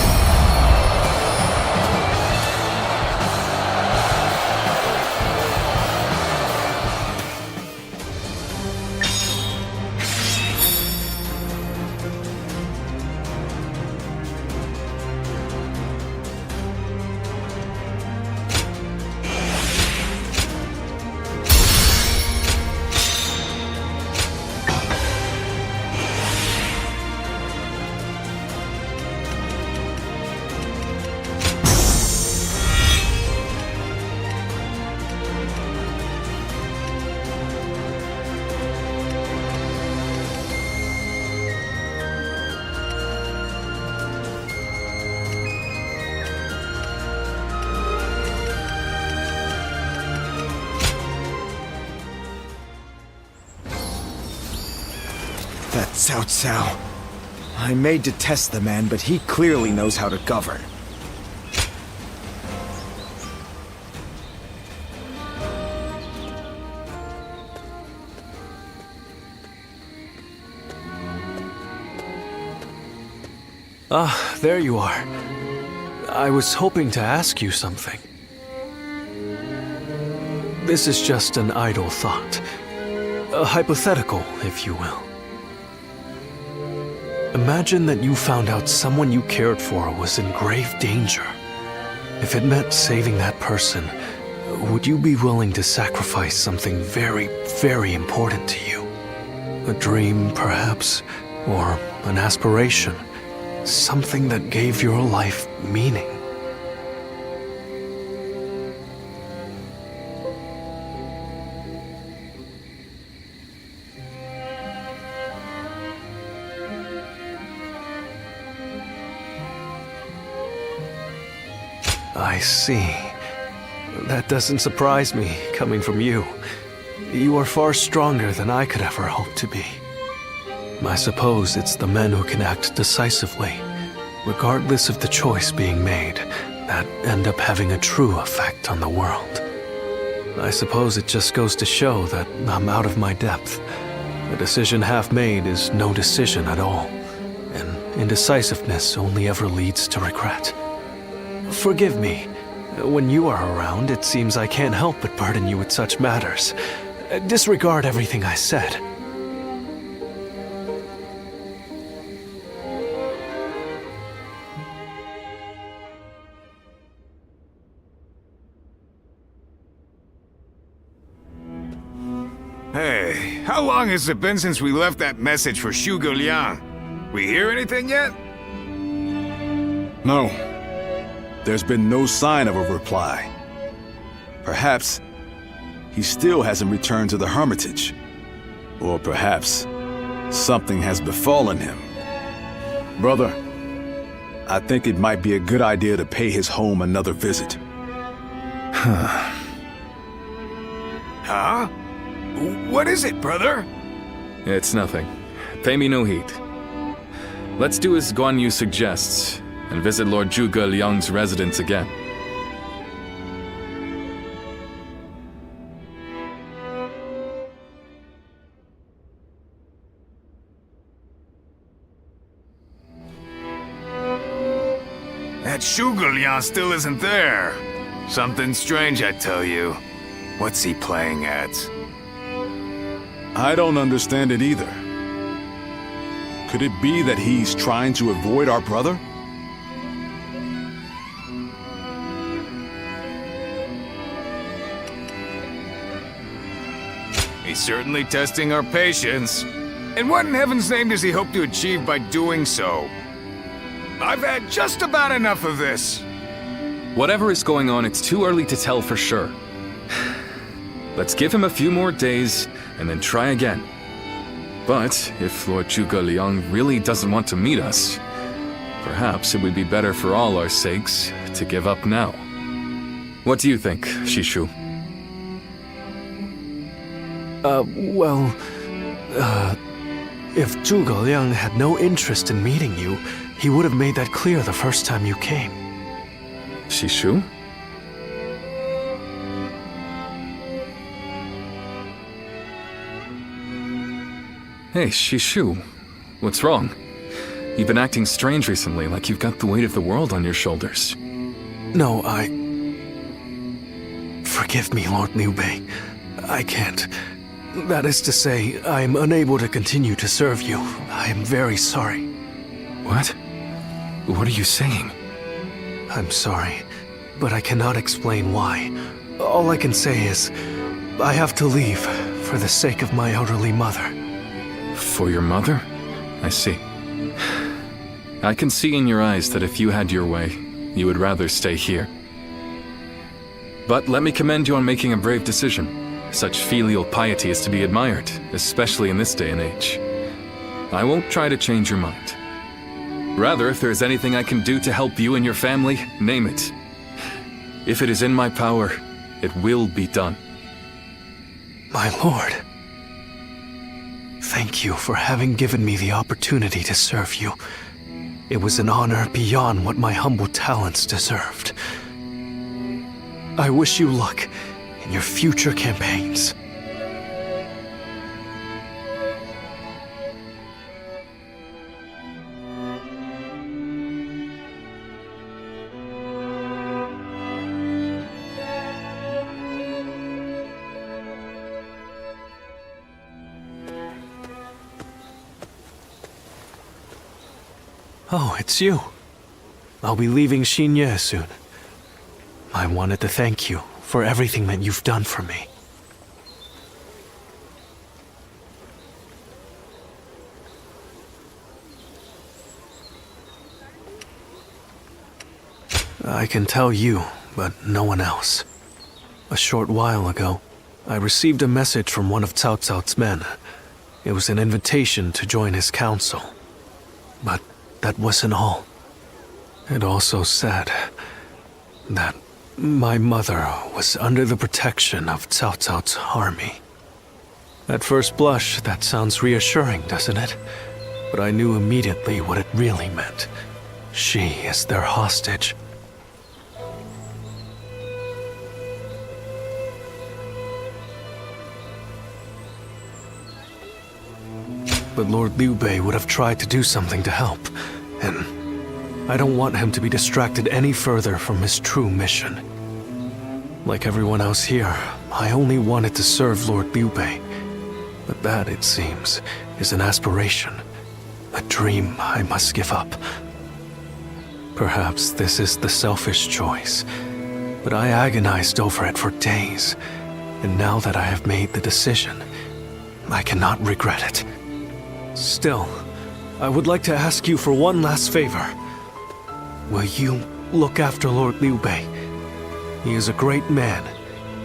Cao Cao. I may detest the man, but he clearly knows how to govern. Ah, there you are. I was hoping to ask you something. This is just an idle thought. A hypothetical, if you will. Imagine that you found out someone you cared for was in grave danger. If it meant saving that person, would you be willing to sacrifice something very, very important to you? A dream, perhaps, or an aspiration? Something that gave your life meaning. I see. That doesn't surprise me, coming from you. You are far stronger than I could ever hope to be. I suppose it's the men who can act decisively, regardless of the choice being made, that end up having a true effect on the world. I suppose it just goes to show that I'm out of my depth. A decision half made is no decision at all, and indecisiveness only ever leads to regret. Forgive me. When you are around, it seems I can't help but burden you with such matters. Disregard everything I said. Hey, how long has it been since we left that message for Zhuge Liang? We hear anything yet? No. There's been no sign of a reply. Perhaps he still hasn't returned to the Hermitage. Or perhaps something has befallen him. Brother, I think it might be a good idea to pay his home another visit. Huh? What is it, brother? It's nothing. Pay me no heed. Let's do as Guan Yu suggests, and visit Lord Zhuge Liang's residence again. That Zhuge Liang still isn't there. Something strange, I tell you. What's he playing at? I don't understand it either. Could it be that he's trying to avoid our brother? He's certainly testing our patience. And what in heaven's name does he hope to achieve by doing so? I've had just about enough of this. Whatever is going on, it's too early to tell for sure. Let's give him a few more days, and then try again. But if Lord Zhuge Liang really doesn't want to meet us, perhaps it would be better for all our sakes to give up now. What do you think, Shishu? If Zhuge Liang had no interest in meeting you, he would have made that clear the first time you came. Shishu? Hey, Shishu. What's wrong? You've been acting strange recently, like you've got the weight of the world on your shoulders. No, Forgive me, Lord Liu Bei. I can't. That is to say, I am unable to continue to serve you. I am very sorry. What? What are you saying? I'm sorry, but I cannot explain why. All I can say is, I have to leave for the sake of my elderly mother. For your mother? I see. I can see in your eyes that if you had your way, you would rather stay here. But let me commend you on making a brave decision. Such filial piety is to be admired, especially in this day and age. I won't try to change your mind. Rather, if there's anything I can do to help you and your family, name it. If it is in my power, it will be done. My lord. thank you for having given me the opportunity to serve you. It was an honor beyond what my humble talents deserved. I wish you luck in your future campaigns. Oh, it's you. I'll be leaving Xinye soon. I wanted to thank you for everything that you've done for me. I can tell you, but no one else. A short while ago, I received a message from one of Cao Cao's men. It was an invitation to join his council. But that wasn't all. It also said that my mother was under the protection of Cao Cao's army. At first blush, that sounds reassuring, doesn't it? But I knew immediately what it really meant. She is their hostage. But Lord Liu Bei would have tried to do something to help, and I don't want him to be distracted any further from his true mission. Like everyone else here, I only wanted to serve Lord Liu Bei, but that, it seems, is an aspiration, a dream I must give up. Perhaps this is the selfish choice, but I agonized over it for days, and now that I have made the decision, I cannot regret it. Still, I would like to ask you for one last favor. Will you look after Lord Liu Bei? He is a great man,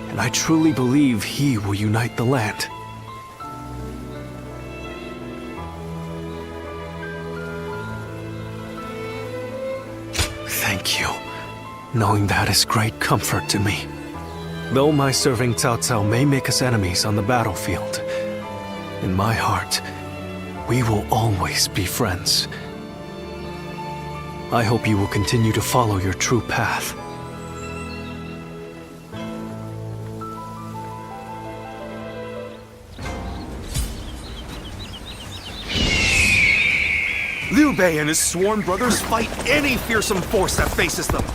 and I truly believe he will unite the land. Thank you. Knowing that is great comfort to me. Though my serving Cao Cao may make us enemies on the battlefield, in my heart, we will always be friends. I hope you will continue to follow your true path. Liu Bei and his sworn brothers fight any fearsome force that faces them.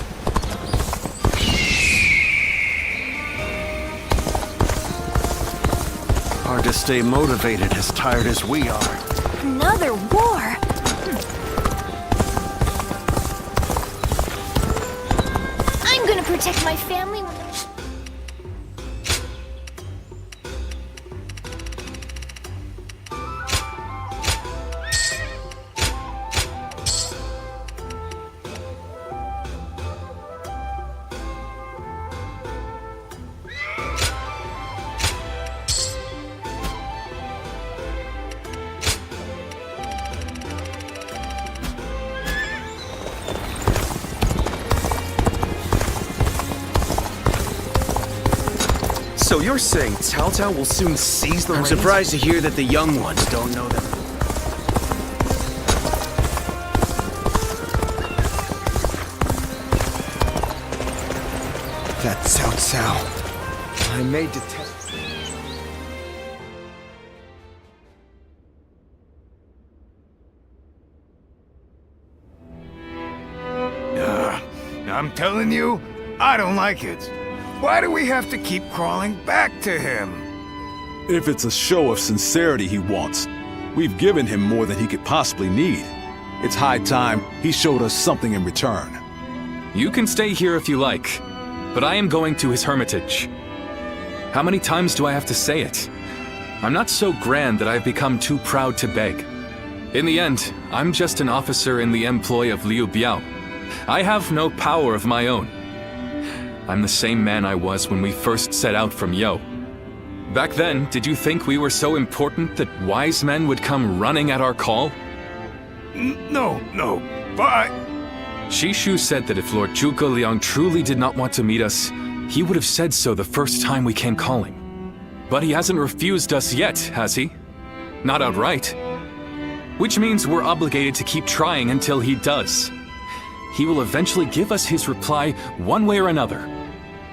Hard to stay motivated as tired as we are. Another war? I'm gonna protect my family. So you're saying Cao Cao will soon seize the reins? I'm surprised to hear that the young ones don't know them. That Cao Cao. I may detest. I'm telling you, I don't like it. Why do we have to keep crawling back to him? If it's a show of sincerity he wants, we've given him more than he could possibly need. It's high time he showed us something in return. You can stay here if you like, but I am going to his hermitage. How many times do I have to say it? I'm not so grand that I've become too proud to beg. In the end, I'm just an officer in the employ of Liu Biao. I have no power of my own. I'm the same man I was when we first set out from Yo. Back then, did you think we were so important that wise men would come running at our call? No, but... Shishu said that if Lord Zhuge Liang truly did not want to meet us, he would have said so the first time we came calling. But he hasn't refused us yet, has he? not outright. Which means we're obligated to keep trying until he does. He will eventually give us his reply one way or another.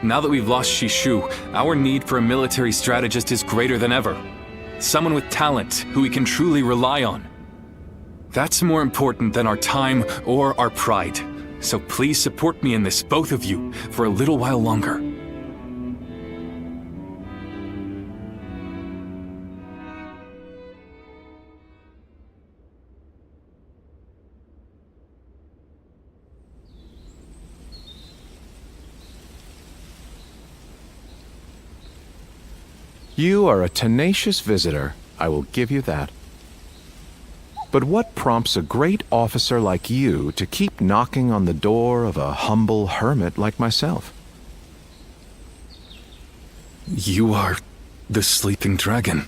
Now that we've lost Shishu, our need for a military strategist is greater than ever. Someone with talent who we can truly rely on. That's more important than our time or our pride. So please support me in this, both of you, for a little while longer. You are a tenacious visitor, I will give you that. But what prompts a great officer like you to keep knocking on the door of a humble hermit like myself? You are the sleeping dragon.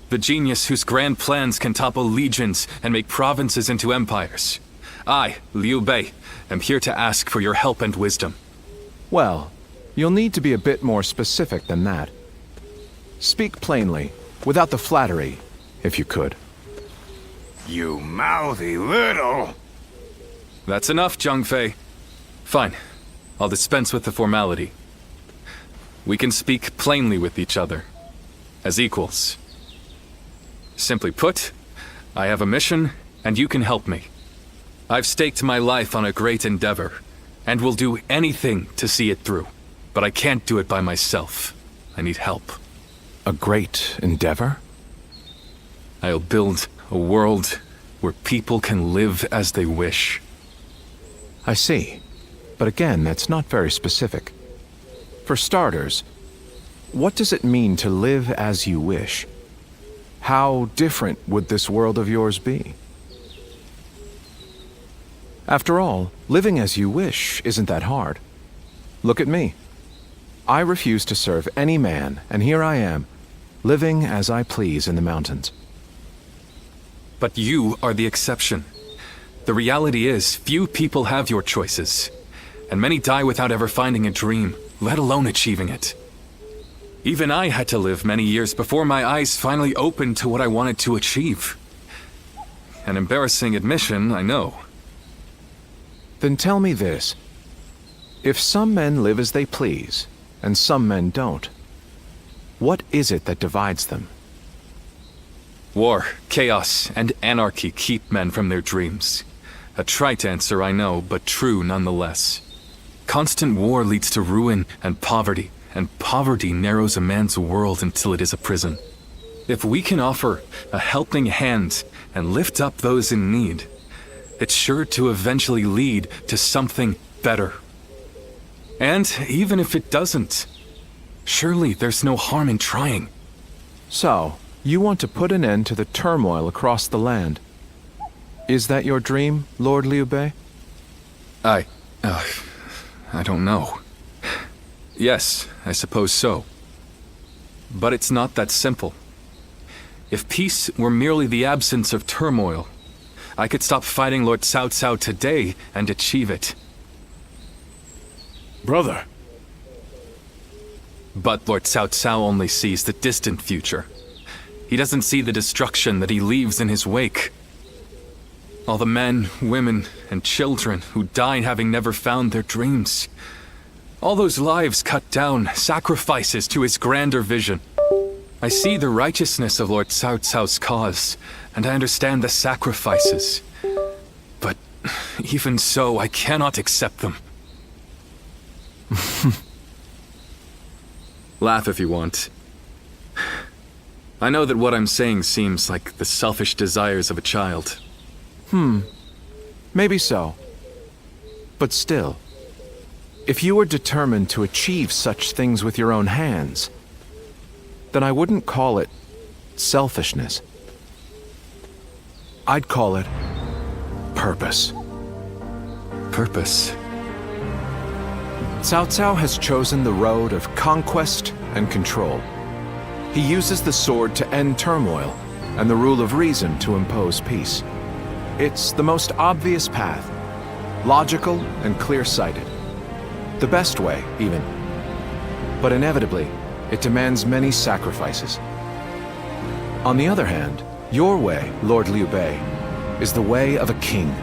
The genius whose grand plans can topple legions and make provinces into empires. I, Liu Bei, am here to ask for your help and wisdom. Well, you'll need to be a bit more specific than that. Speak plainly, without the flattery, if you could. You mouthy little... That's enough, Zhang Fei. Fine. I'll dispense with the formality. We can speak plainly with each other, as equals. Simply put, I have a mission, and you can help me. I've staked my life on a great endeavor, and will do anything to see it through. But I can't do it by myself. I need help. A great endeavor? I'll build a world where people can live as they wish. I see. But again, that's not very specific. For starters, what does it mean to live as you wish? How different would this world of yours be? After all, living as you wish isn't that hard. Look at me. I refuse to serve any man, and here I am, living as I please in the mountains. But you are the exception. The reality is, few people have your choices, and many die without ever finding a dream, let alone achieving it. Even I had to live many years before my eyes finally opened to what I wanted to achieve. An embarrassing admission, I know. Then tell me this. If some men live as they please, and some men don't, what is it that divides them? War, chaos, and anarchy keep men from their dreams. A trite answer, I know, but true nonetheless. Constant war leads to ruin and poverty narrows a man's world until it is a prison. If we can offer a helping hand and lift up those in need, it's sure to eventually lead to something better. And even if it doesn't, surely there's no harm in trying. So, you want to put an end to the turmoil across the land. Is that your dream, Lord Liu Bei? I don't know. Yes, I suppose so. But it's not that simple. If peace were merely the absence of turmoil, I could stop fighting Lord Cao Cao today and achieve it. Brother. But Lord Cao Cao only sees the distant future. He doesn't see the destruction that he leaves in his wake. All the men, women, and children who died having never found their dreams. All those lives cut down, sacrifices to his grander vision. I see the righteousness of Lord Cao Cao's cause, and I understand the sacrifices. But even so, I cannot accept them. Laugh if you want. I know that what I'm saying seems like the selfish desires of a child. Maybe so. But still, if you were determined to achieve such things with your own hands, then I wouldn't call it selfishness. I'd call it purpose. Purpose? Cao Cao has chosen the road of conquest and control. He uses the sword to end turmoil, and the rule of reason to impose peace. It's the most obvious path, logical and clear-sighted. The best way, even. But inevitably, it demands many sacrifices. On the other hand, Your way, Lord Liu Bei, is the way of a king.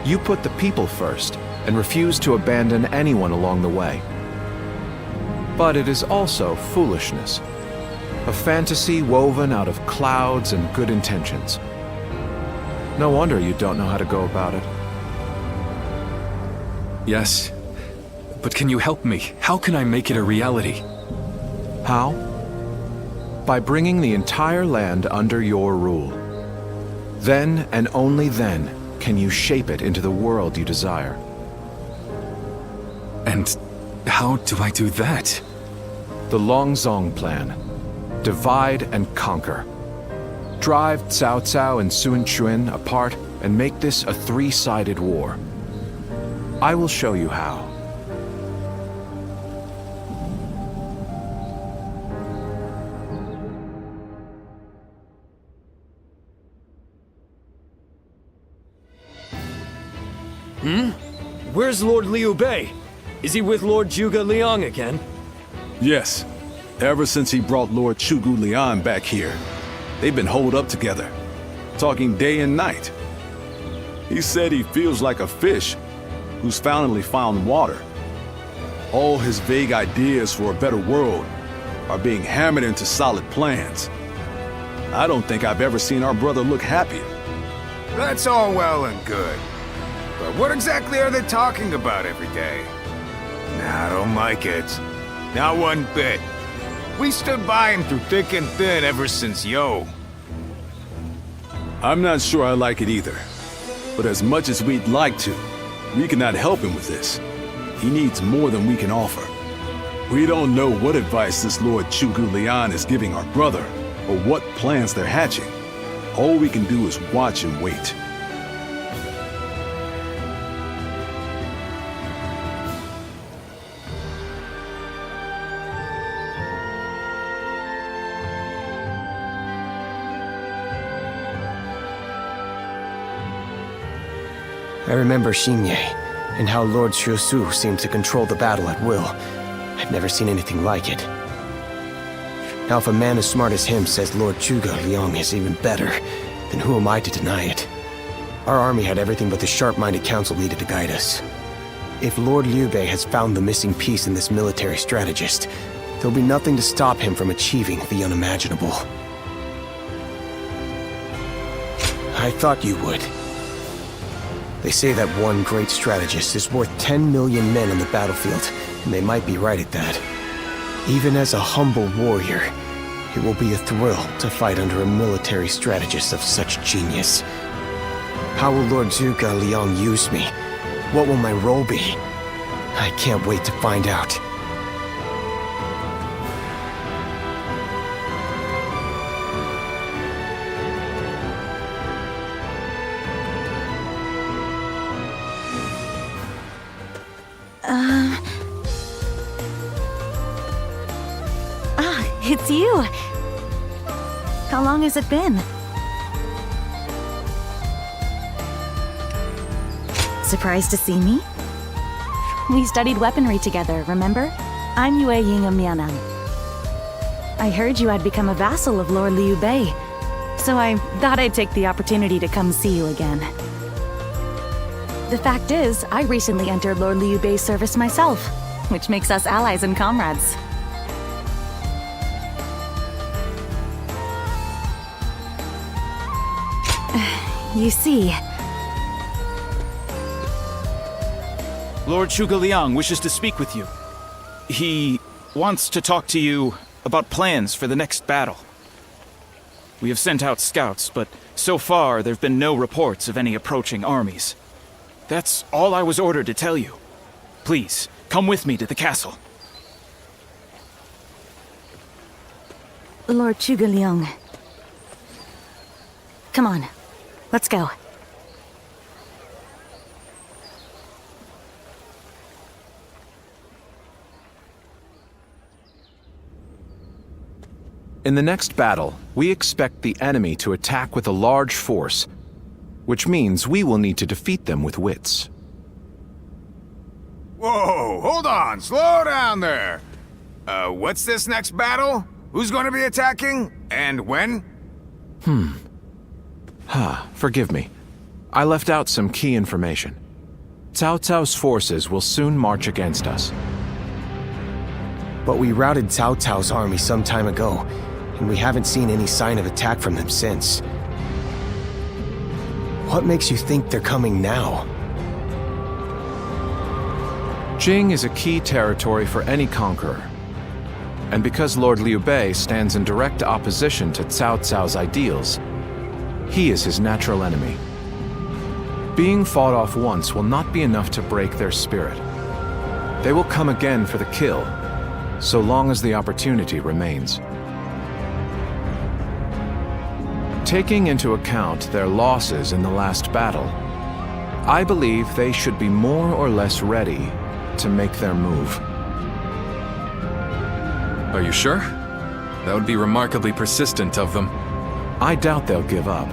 You put the people first and refuse to abandon anyone along the way. But it is also foolishness, a fantasy woven out of clouds and good intentions. No wonder you don't know how to go about it. Yes, but can you help me? How can I make it a reality? How? By bringing the entire land under your rule. Then and only then can you shape it into the world you desire. And how do I do that? The Longzong plan. Divide and conquer. Drive Cao Cao and Sun Quan apart and make this a three-sided war. I will show you how. Where's Lord Liu Bei? Is he with Lord Zhuge Liang again? Yes. Ever since he brought Lord Zhuge Liang back here, they've been holed up together, talking day and night. He said he feels like a fish who's finally found water. All his vague ideas for a better world are being hammered into solid plans. I don't think I've ever seen our brother look happier. That's all well and good. But what exactly are they talking about every day? Nah, I don't like it. Not one bit. We stood by him through thick and thin ever since Yo. I'm not sure I like it either. But as much as we'd like to, we cannot help him with this. He needs more than we can offer. We don't know what advice this Lord Zhuge Liang is giving our brother, or what plans they're hatching. All we can do is watch and wait. I remember Xinye, and how Lord Xuesu seemed to control the battle at will. I've never seen anything like it. Now if a man as smart as him says Lord Zhuge Liang is even better, then who am I to deny it? Our army had everything but the sharp-minded council needed to guide us. If Lord Liu Bei has found the missing piece in this military strategist, there'll be nothing to stop him from achieving the unimaginable. I thought you would. They say that one great strategist is worth 10 million men on the battlefield, and they might be right at that. Even as a humble warrior, it will be a thrill to fight under a military strategist of such genius. How will Lord Zhuge Liang use me? What will my role be? I can't wait to find out. It's you. How long has it been? Surprised to see me? We studied weaponry together, remember? I'm Yue Ying of Mian'an. I heard you had become a vassal of Lord Liu Bei, so I thought I'd take the opportunity to come see you again. The fact is, I recently entered Lord Liu Bei's service myself, which makes us allies and comrades. You see... Lord Zhuge Liang wishes to speak with you. He wants to talk to you about plans for the next battle. We have sent out scouts, but so far there have been no reports of any approaching armies. That's all I was ordered to tell you. Please, come with me to the castle. Lord Zhuge Liang. Come on. Let's go. In the next battle, we expect the enemy to attack with a large force, which means we will need to defeat them with wits. Whoa, hold on, slow down there. What's this next battle? Who's going to be attacking? And when? Forgive me. I left out some key information. Cao Cao's forces will soon march against us. But we routed Cao Cao's army some time ago, and we haven't seen any sign of attack from them since. What makes you think they're coming now? Jing is a key territory for any conqueror. And because Lord Liu Bei stands in direct opposition to Cao Cao's ideals, he is his natural enemy. Being fought off once will not be enough to break their spirit. They will come again for the kill, so long as the opportunity remains. Taking into account their losses in the last battle, I believe they should be more or less ready to make their move. Are you sure? That would be remarkably persistent of them. I doubt they'll give up.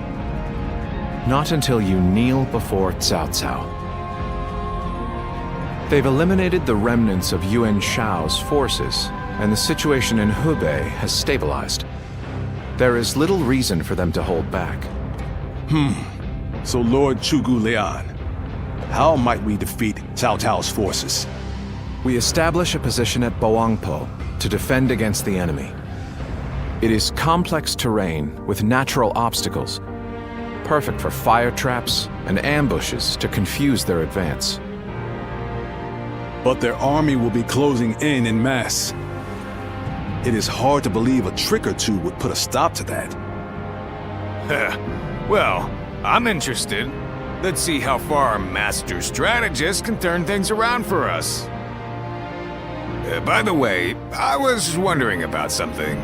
Not until you kneel before Cao Cao. They've eliminated the remnants of Yuan Shao's forces, and the situation in Hubei has stabilized. There is little reason for them to hold back. So Lord Zhuge Liang, how might we defeat Cao Cao's forces? We establish a position at Boangpo to defend against the enemy. It is complex terrain with natural obstacles, perfect for fire traps and ambushes to confuse their advance. But their army will be closing in mass. It is hard to believe a trick or two would put a stop to that. Well, I'm interested. Let's see how far our master strategist can turn things around for us. By the way, I was wondering about something.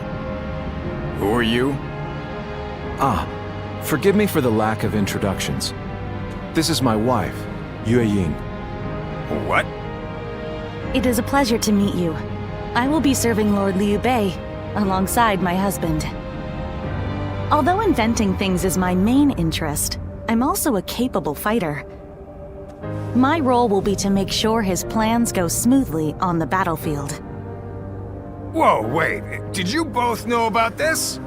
Who are you? Forgive me for the lack of introductions. This is my wife, Yue Ying. What? It is a pleasure to meet you. I will be serving Lord Liu Bei alongside my husband. Although inventing things is my main interest, I'm also a capable fighter. My role will be to make sure his plans go smoothly on the battlefield. Whoa, wait. Did you both know about this?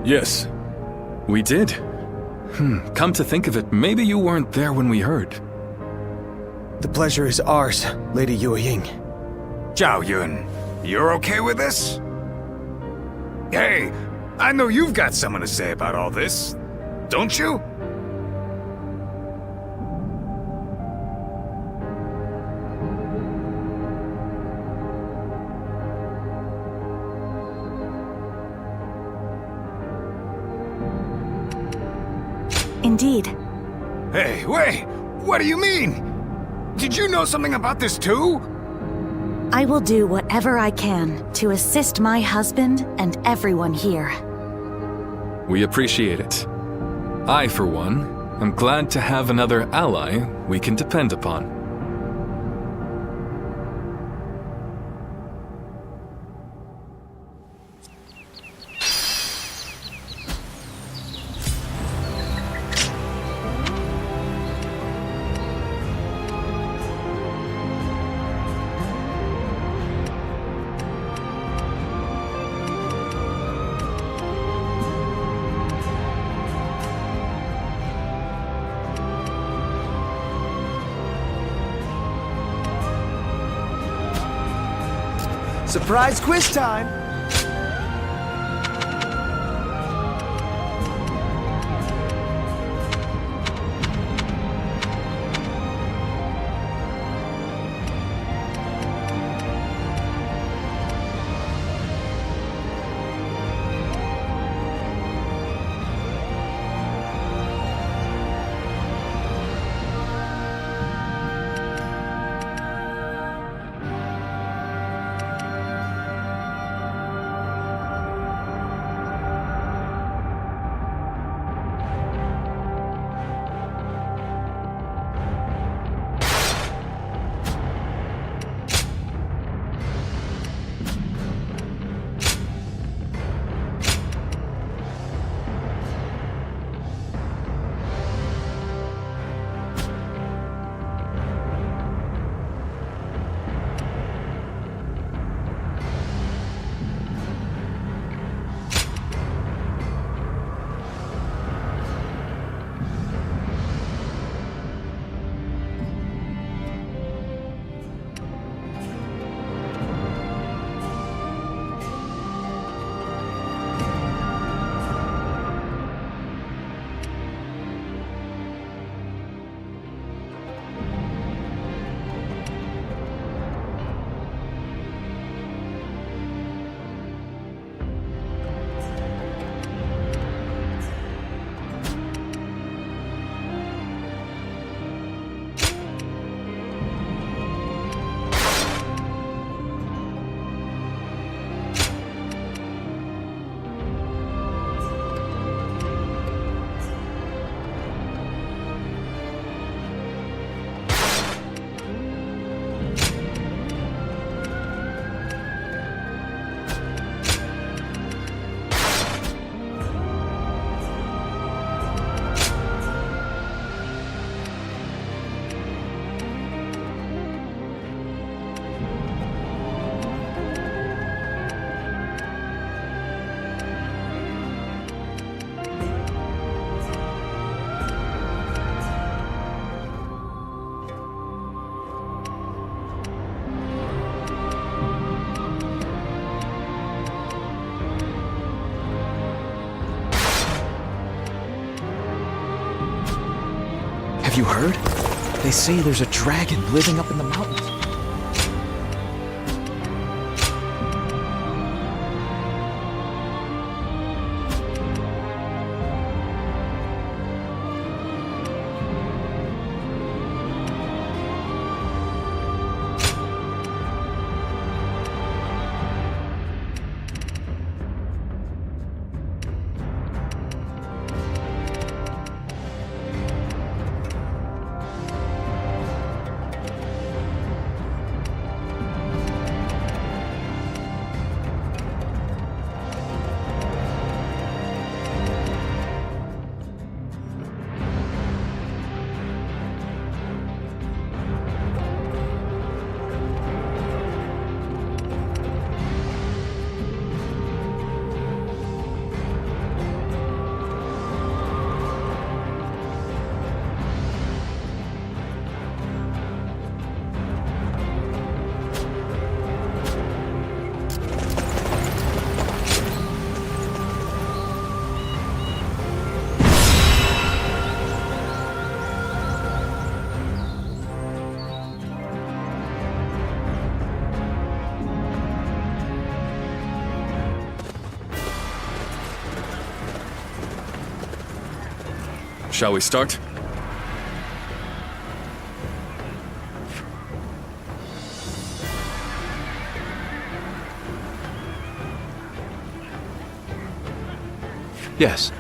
Yes, we did. Come to think of it, maybe you weren't there when we heard. The pleasure is ours, Lady Yue Ying. Zhao Yun, you're okay with this? Hey, I know you've got something to say about all this, don't you? Indeed. Hey, wait! What do you mean? Did you know something about this too? I will do whatever I can to assist my husband and everyone here. We appreciate it. I, for one, am glad to have another ally we can depend upon. Surprise quiz time! Have you heard? They say there's a dragon living up in the mountains. Shall we start? Yes.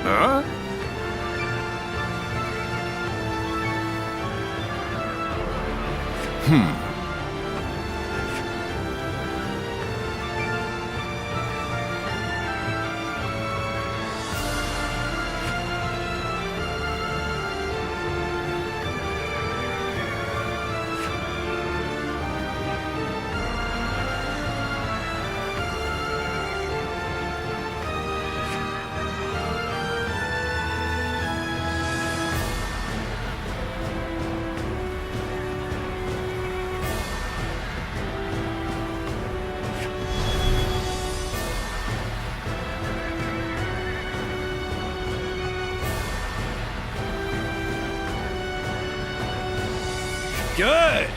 Huh? Good!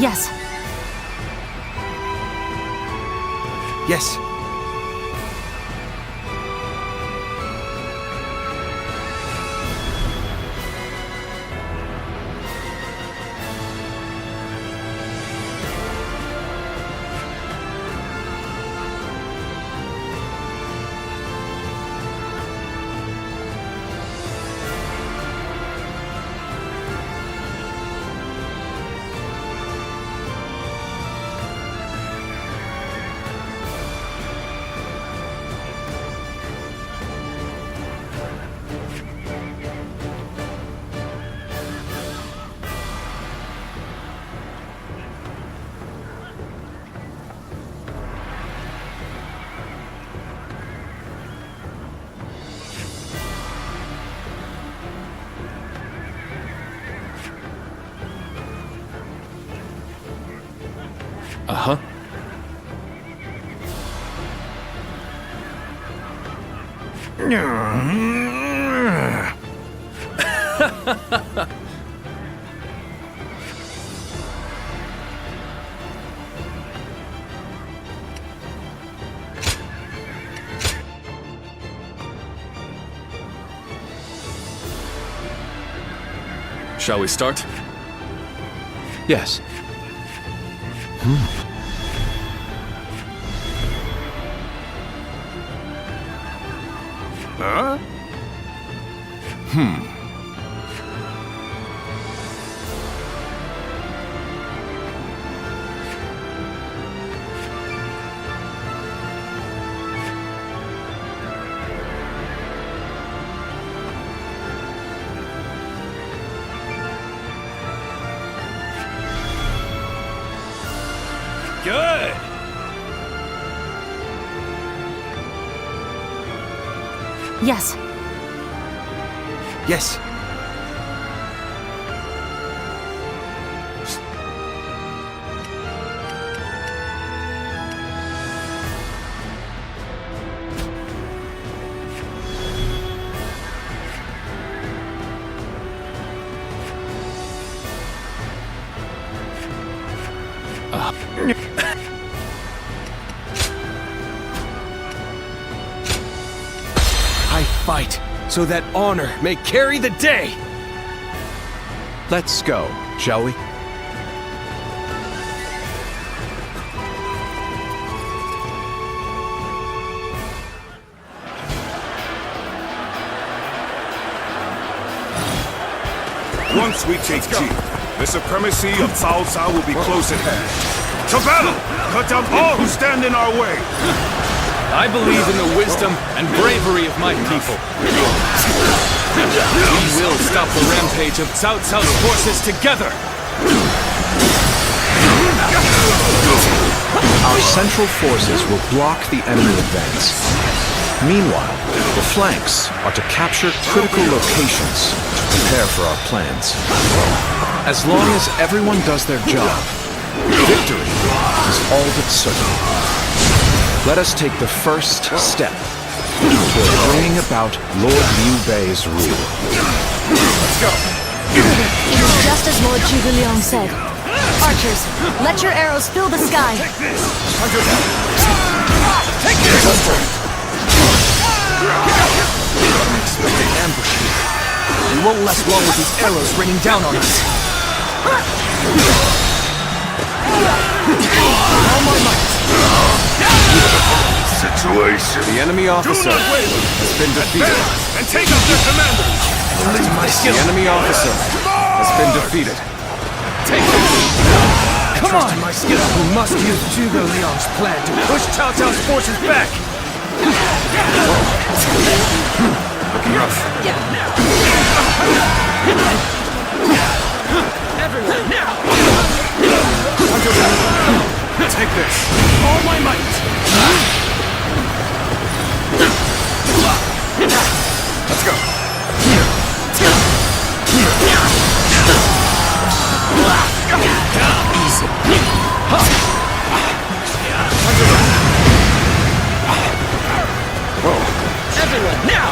Yes. Yes. Uh-huh. Shall we start? Yes. Huh? Good! Yes. Yes. I fight so that honor may carry the day! Let's go, shall we? Once we take Ji, the supremacy of Cao Cao will be close at hand. To battle! Cut down all who stand in our way! I believe in the wisdom and bravery of my people. We will stop the rampage of Cao Cao's forces together! Our central forces will block the enemy advance. Meanwhile, the flanks are to capture critical locations to prepare for our plans. As long as everyone does their job, victory is all but certain. Let us take the first step toward bringing about Lord Liu Bei's rule. Let's go! Just as Lord Zhuge Liang said. Archers, let your arrows fill the sky. Take this! Take this! Unexpected ambush here. We won't last long with these arrows raining down on us. All my might. Situation. The enemy officer has been defeated. And take out their commanders! The enemy officer has been defeated. Take it! I trust in my skill. We must use Zhuge Liang's plan to push Cao Cao's forces back. Looking rough. Everyone, now! Take this! All my might! Let's go! Everyone, now!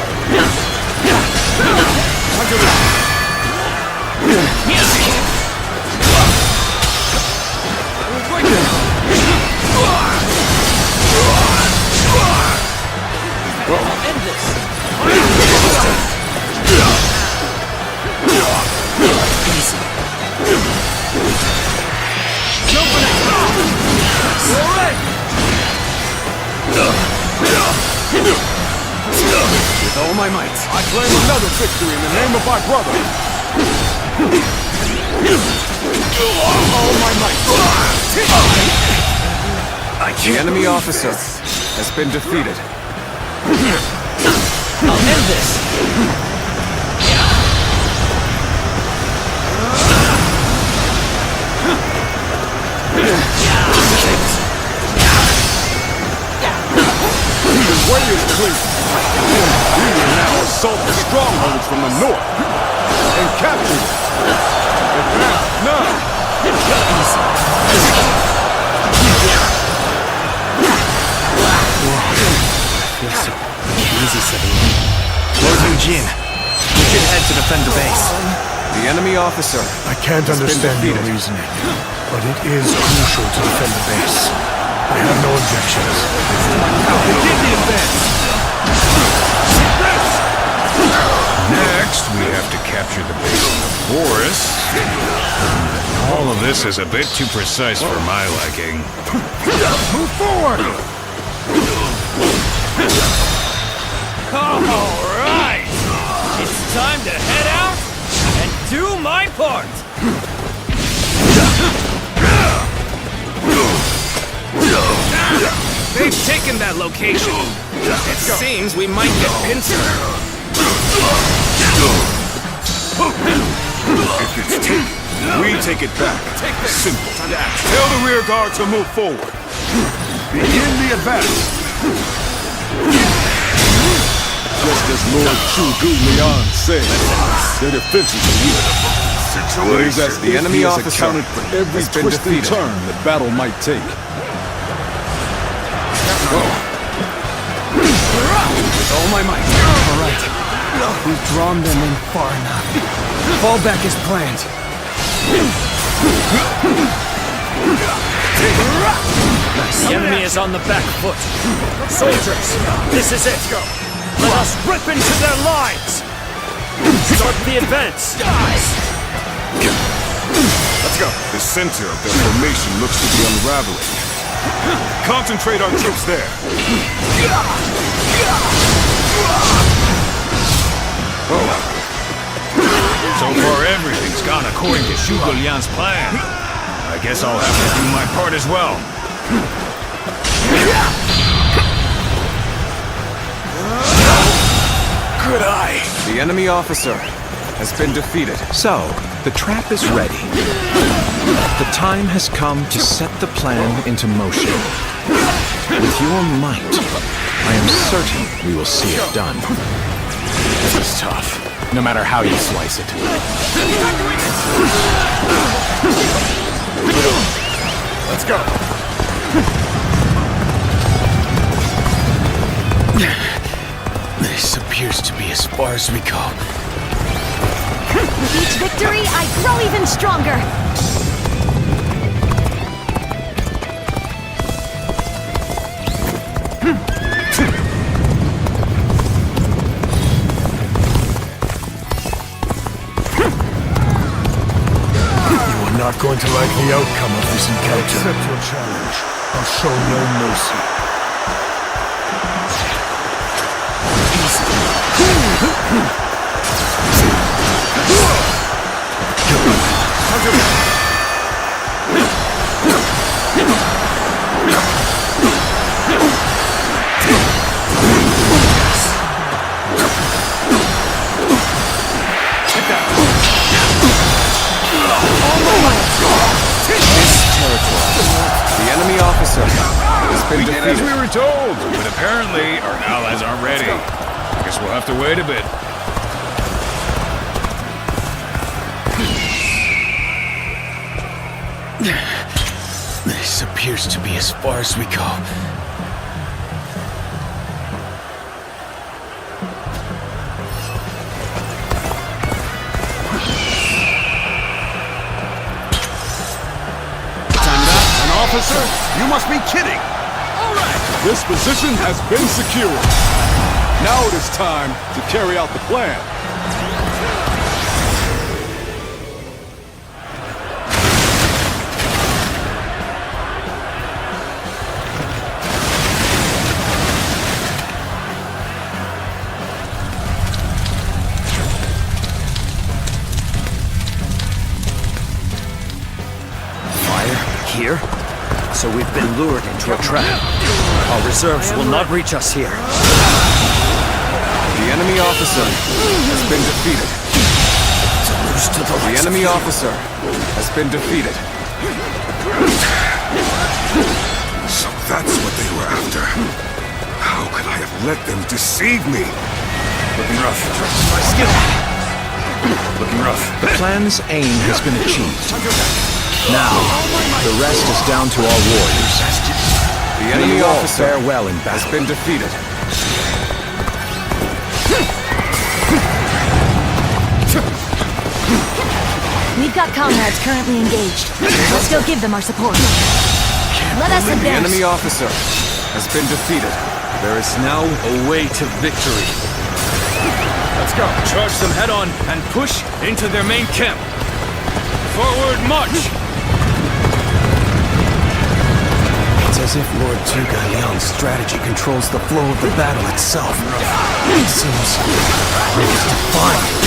End this! Easy. No all right. With all my might, I claim another victory in the name of my brother! All my might! The enemy officer has been defeated. I'll end this! The way is clear. We will now assault the strongholds from the north and capture them. Advance now! Feels so easy, suddenly. Lord Liu Jin, we should head to defend the base. The enemy officer. I can't understand your reasoning, but it is crucial to defend the base. I have no objections. Begin the advance! Next, we have to capture the base of the forest. All of this is a bit too precise for my liking. Move forward! All Teleport! They've taken that location. It seems we might get pinched. If it's taken, we take it back. Simple. Tell the rear guard to move forward. Begin the advance. Just as Lord Chu Liang said, their defenses are weak. Situation. The enemy officer accounted for every twist and turn the battle might take. With all my might. All right. We've drawn them in far enough. Fall back as planned. The enemy is on the back foot. Soldiers, this is it. Let us rip into their lines. Start the advance. Let's go. The center of their formation looks to be unraveling. Concentrate our troops there. So far, everything's gone according to Zhuge Liang's plan. I guess I'll have to do my part as well. Good eye. The enemy officer has been defeated. So, the trap is ready. The time has come to set the plan into motion. With your might, I am certain we will see it done. This is tough, no matter how you slice it. Let's go. This appears to be as far as we go. With each victory, I grow even stronger. Not going to like the outcome of this encounter. Accept your challenge. I'll show no mercy. The enemy officer has been We did defeated. as we were told, but apparently our allies aren't ready. I guess we'll have to wait a bit. This appears to be as far as we go. Officer, you must be kidding! This position has been secured. Now it is time to carry out the plan. Fire? Here? So we've been lured into a trap. Our reserves will not reach us here. The enemy officer has been defeated. The enemy officer has been defeated. So that's what they were after. How could I have let them deceive me? Looking rough. My skill. Looking rough. The plan's aim has been achieved. Now, the rest is down to our warriors. The enemy officer has been defeated. We've got comrades currently engaged. Let's go give them our support. Let us The advance. enemy officer has been defeated. There is now a way to victory. Let's go. Charge them head on and push into their main camp. Forward march! It's as if Lord Zhuge Liang's strategy controls the flow of the battle itself. It seems like it's defined.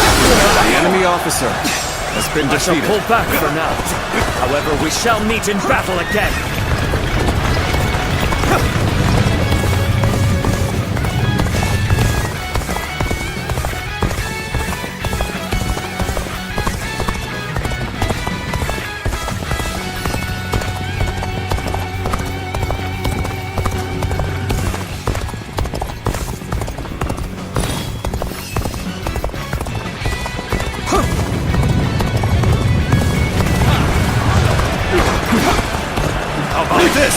The enemy officer has been I shall defeated. pull back for now. However, we shall meet in battle again. How about this?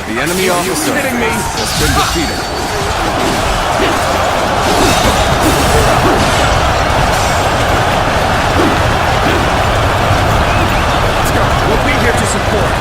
The enemy officer has been defeated. We'll be here to support.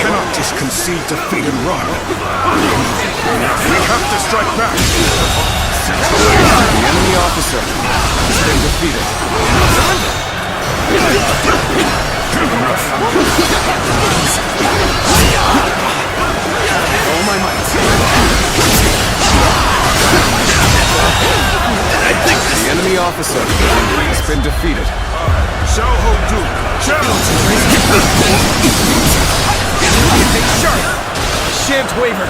Cannot just concede defeat and run. We have to strike back. The enemy officer has been defeated. All my might. The enemy officer has been defeated. Shall hold do. Challenge. Shan't waver.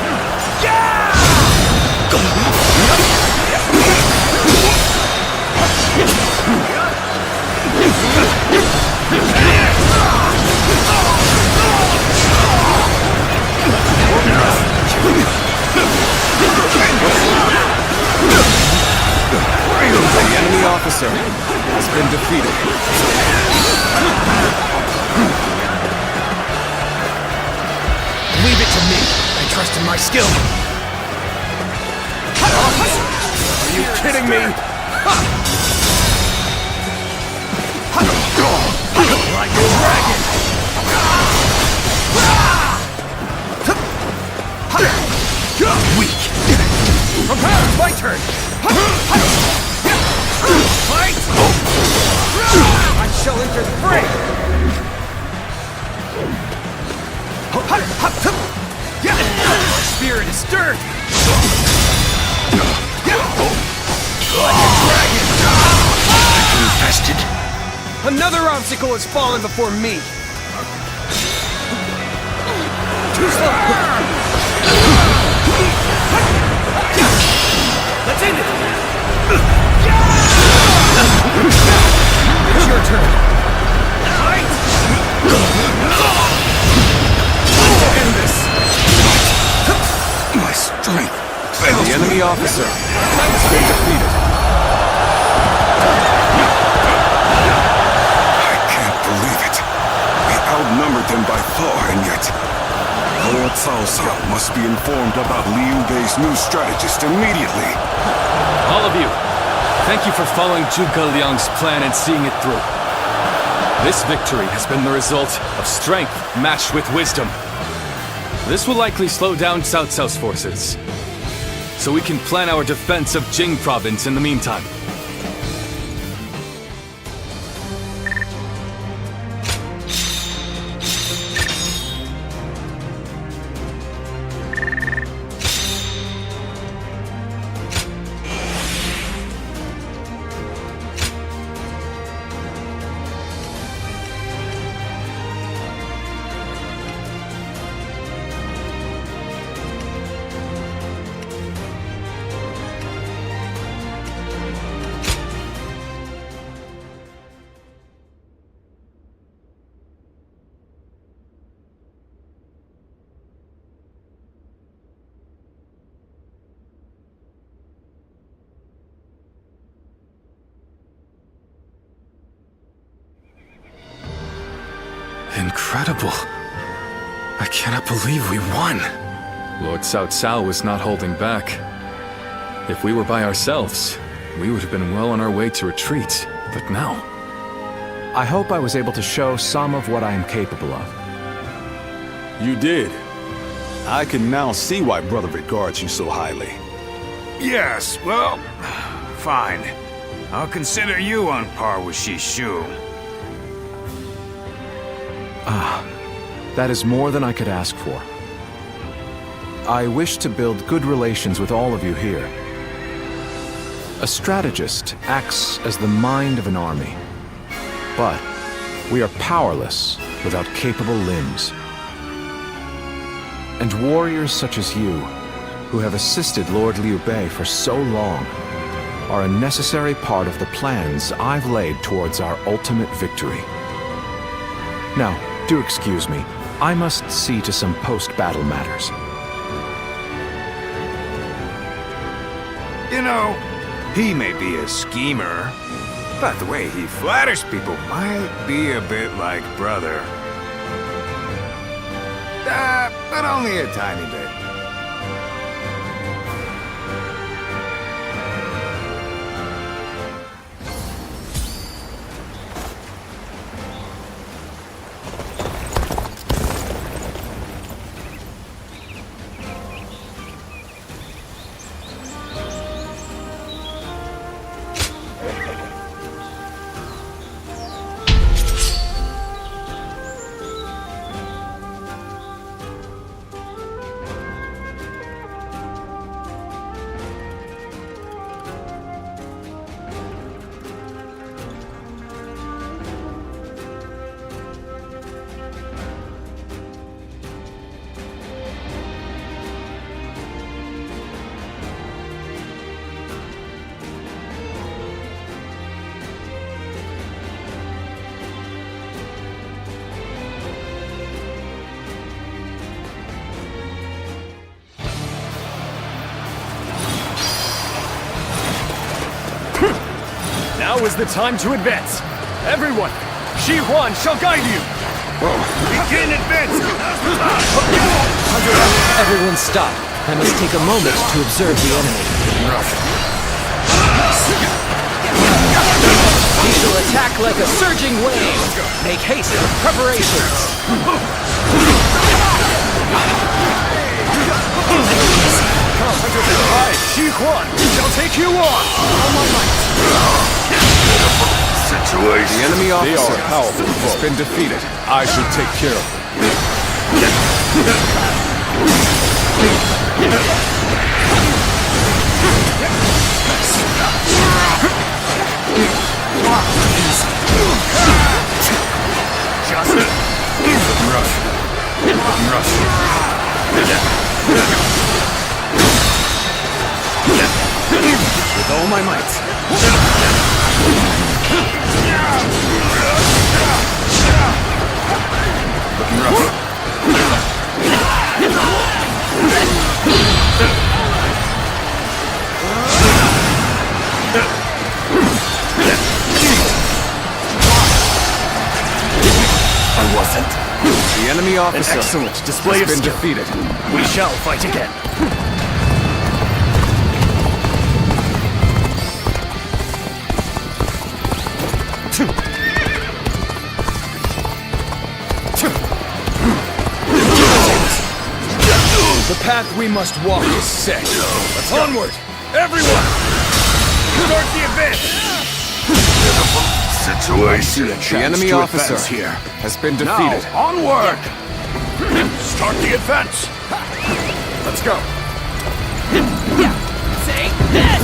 The enemy officer has been defeated. Leave it to me. I trust in my skill. Are you kidding me? Like a dragon. Weak. Prepare, it's my turn. Fight! I shall enter the fray. My spirit is stirred. Like a dragon. Infested. Another obstacle has fallen before me. Too slow. Let's end it. It's your turn. Fight. End this. My strength fails. The enemy officer has been defeated. I can't believe it. We outnumbered them by far, and yet Lord Cao Cao must be informed about Liu Bei's new strategist immediately. All of you, thank you for following Zhuge Liang's plan and seeing it through. This victory has been the result of strength matched with wisdom. This will likely slow down Cao Cao's forces, so we can plan our defense of Jing province in the meantime. Incredible. I cannot believe we won. Lord Cao Cao was not holding back. If we were by ourselves, we would have been well on our way to retreat. But no. I hope I was able to show some of what I am capable of. You did. I can now see why Brother regards you so highly. Yes, well, fine. I'll consider you on par with Shishu. That is more than I could ask for. I wish to build good relations with all of you here. A strategist acts as the mind of an army. But we are powerless without capable limbs. And warriors such as you, who have assisted Lord Liu Bei for so long, are a necessary part of the plans I've laid towards our ultimate victory. Now, do excuse me. I must see to some post-battle matters. You know, he may be a schemer, but the way he flatters people might be a bit like Brother. But only a tiny bit. Now is the time to advance. Everyone, Shi Huan shall guide you. Begin advance! Everyone stop. I must take a moment to observe the enemy. We shall attack like a surging wave. Make haste with preparations. I, Shi Huan, shall take you on. All my might. Situation. The enemy They officer are a powerful has foe. been defeated. I should take care of them. With all my might. I wasn't. The enemy officer An excellent display has of been skill. defeated. We shall fight again. The path we must walk is set. Let's onward! Everyone! Start the advance! Situation. The enemy officer here has been defeated. Now, onward! Start the advance! Let's go! Say this!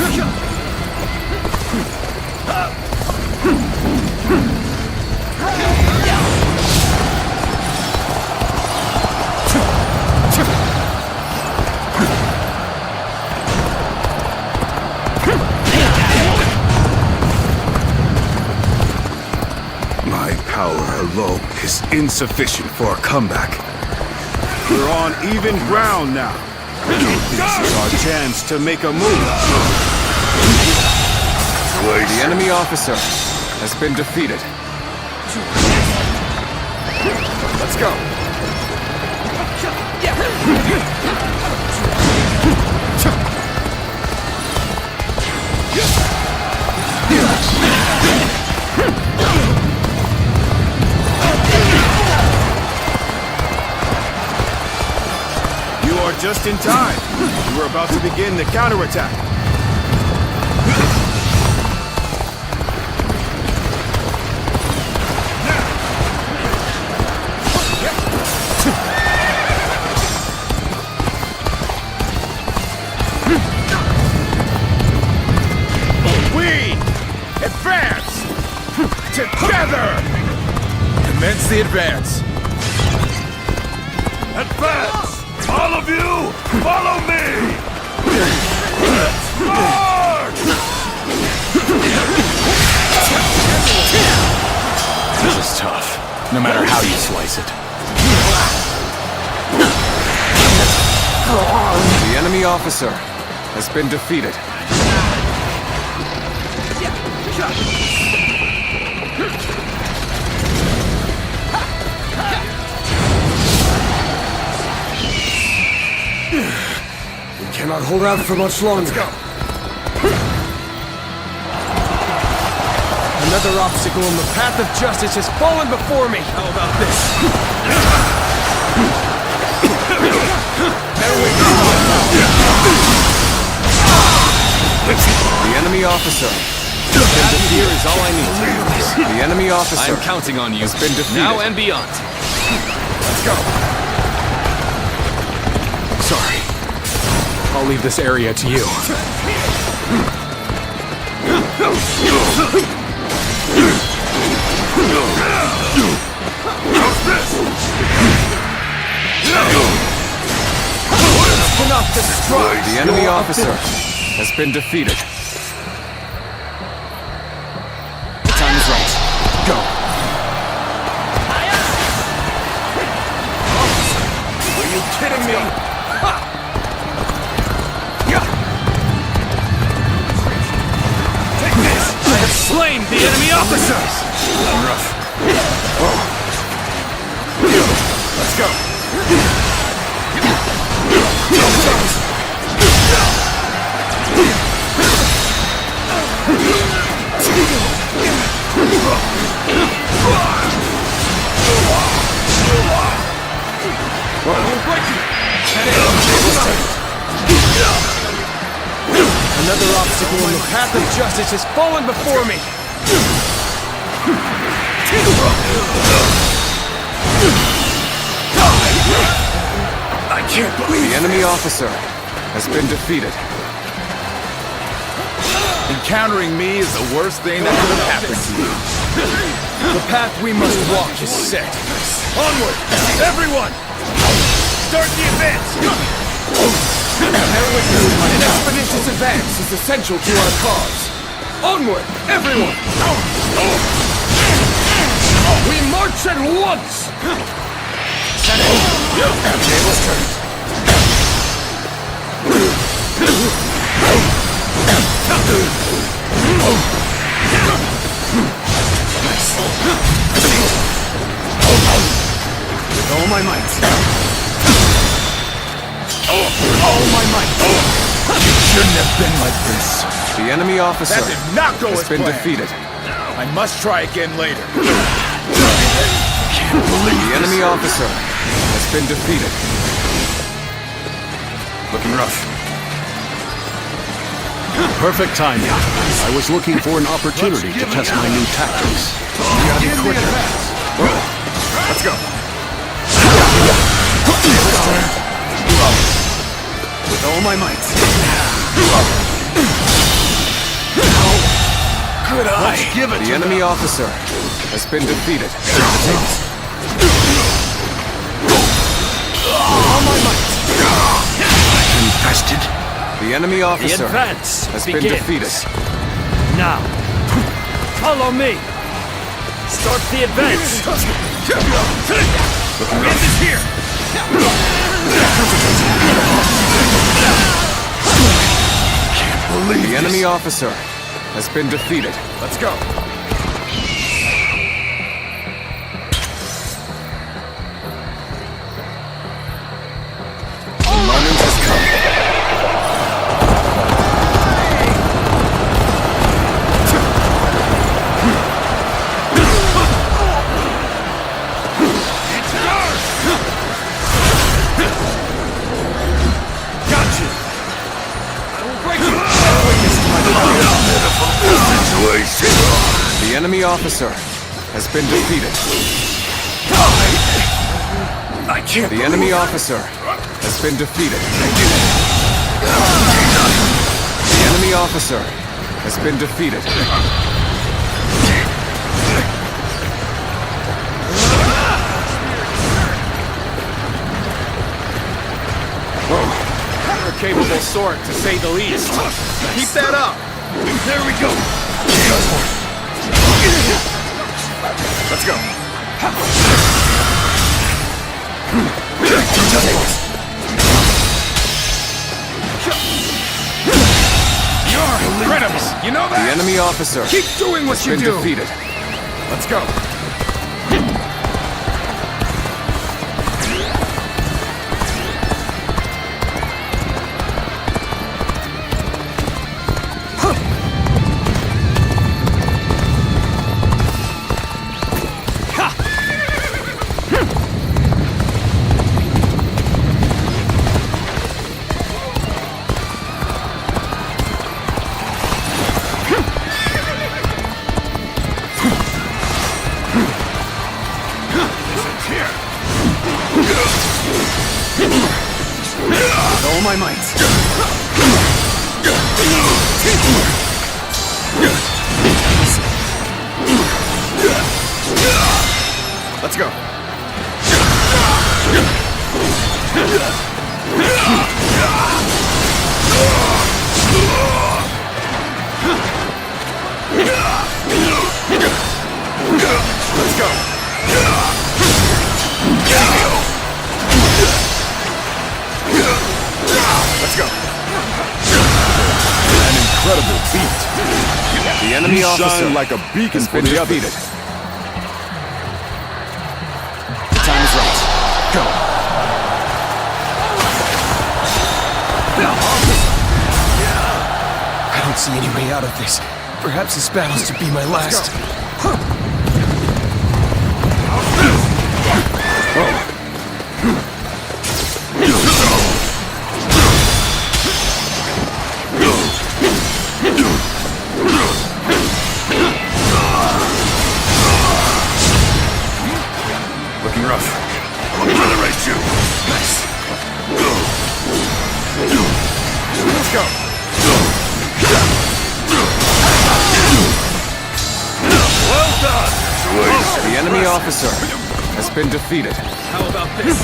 My power alone is insufficient for a comeback. We're on even ground now. This is our chance to make a move. The enemy officer has been defeated. Let's go. You are just in time. You were about to begin the counterattack. We advance together. Commence the advance. Advance! All of you, follow me! Let's march! This is tough, no matter how you slice it. The enemy officer has been defeated. We cannot hold out for much longer. Let's go. Another obstacle in the path of justice has fallen before me. How about this? The enemy officer. Here is all I need. The enemy officer. I'm counting on you. Has been defeated. Now and beyond. Let's go. Sorry. I'll leave this area to you. Enough to strike. The enemy officer has been defeated. The time is right. Go. Are you kidding me? Take this! I have slain the enemy officers! Rough. Let's go. Another obstacle in the path of justice has fallen before me. I can't believe The enemy officer has been defeated. encountering me is the worst thing that could have happened to you. The path we must walk is set. Onward, everyone! Start the advance! An expeditious advance is essential to our cause. Onward, everyone! We march at once! Tables turned. With all my might. All my might. Shouldn't have been like this. The enemy officer That did not go has as been planned. defeated. I must try again later. The enemy officer has been defeated. Looking rough. Perfect timing. I was looking for an opportunity to test my new tactics. You gotta be quicker. Let's go. With all my might. Good eye. Let's give it The to enemy them. officer has been defeated. All my might. Infested. The enemy The officer advance has been begins. defeated. Now, follow me. Start the advance. End is here. The enemy officer has been defeated. Let's go. The enemy officer has been defeated. I can't. The enemy officer has been defeated. The enemy officer has been defeated. A capable sword, to say the least. Keep that up. There we go. Let's go. You're incredible. You know that? The enemy officer Keep doing what has you been do. defeated. Let's go. All my might. Let's go. Let's go. Let's go. An incredible feat. The enemy You officer shine like a beacon has for been the others. defeated. The time is right. Go. I don't see any way out of this. Perhaps this battle's to be my last. Looking rough. Obliterate you. Nice. Let's go. Well done. The enemy officer has been defeated. How about this?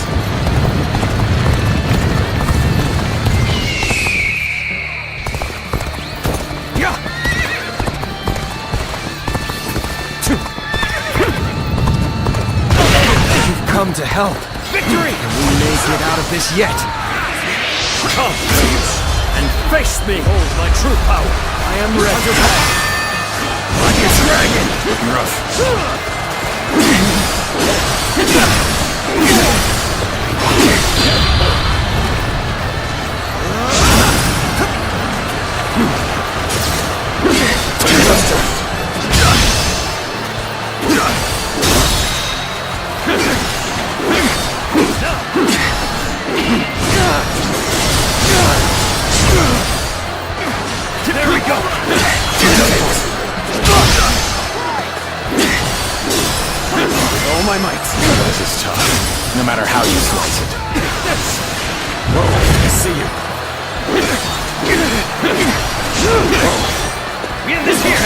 You've come to help. Victory! And we may get out of this yet. Come, and face me! Hold my true power. I am ready. Like a dragon. Looking rough. There we go. All my might. This is tough, no matter how you slice it. Whoa, I see you. We end this here.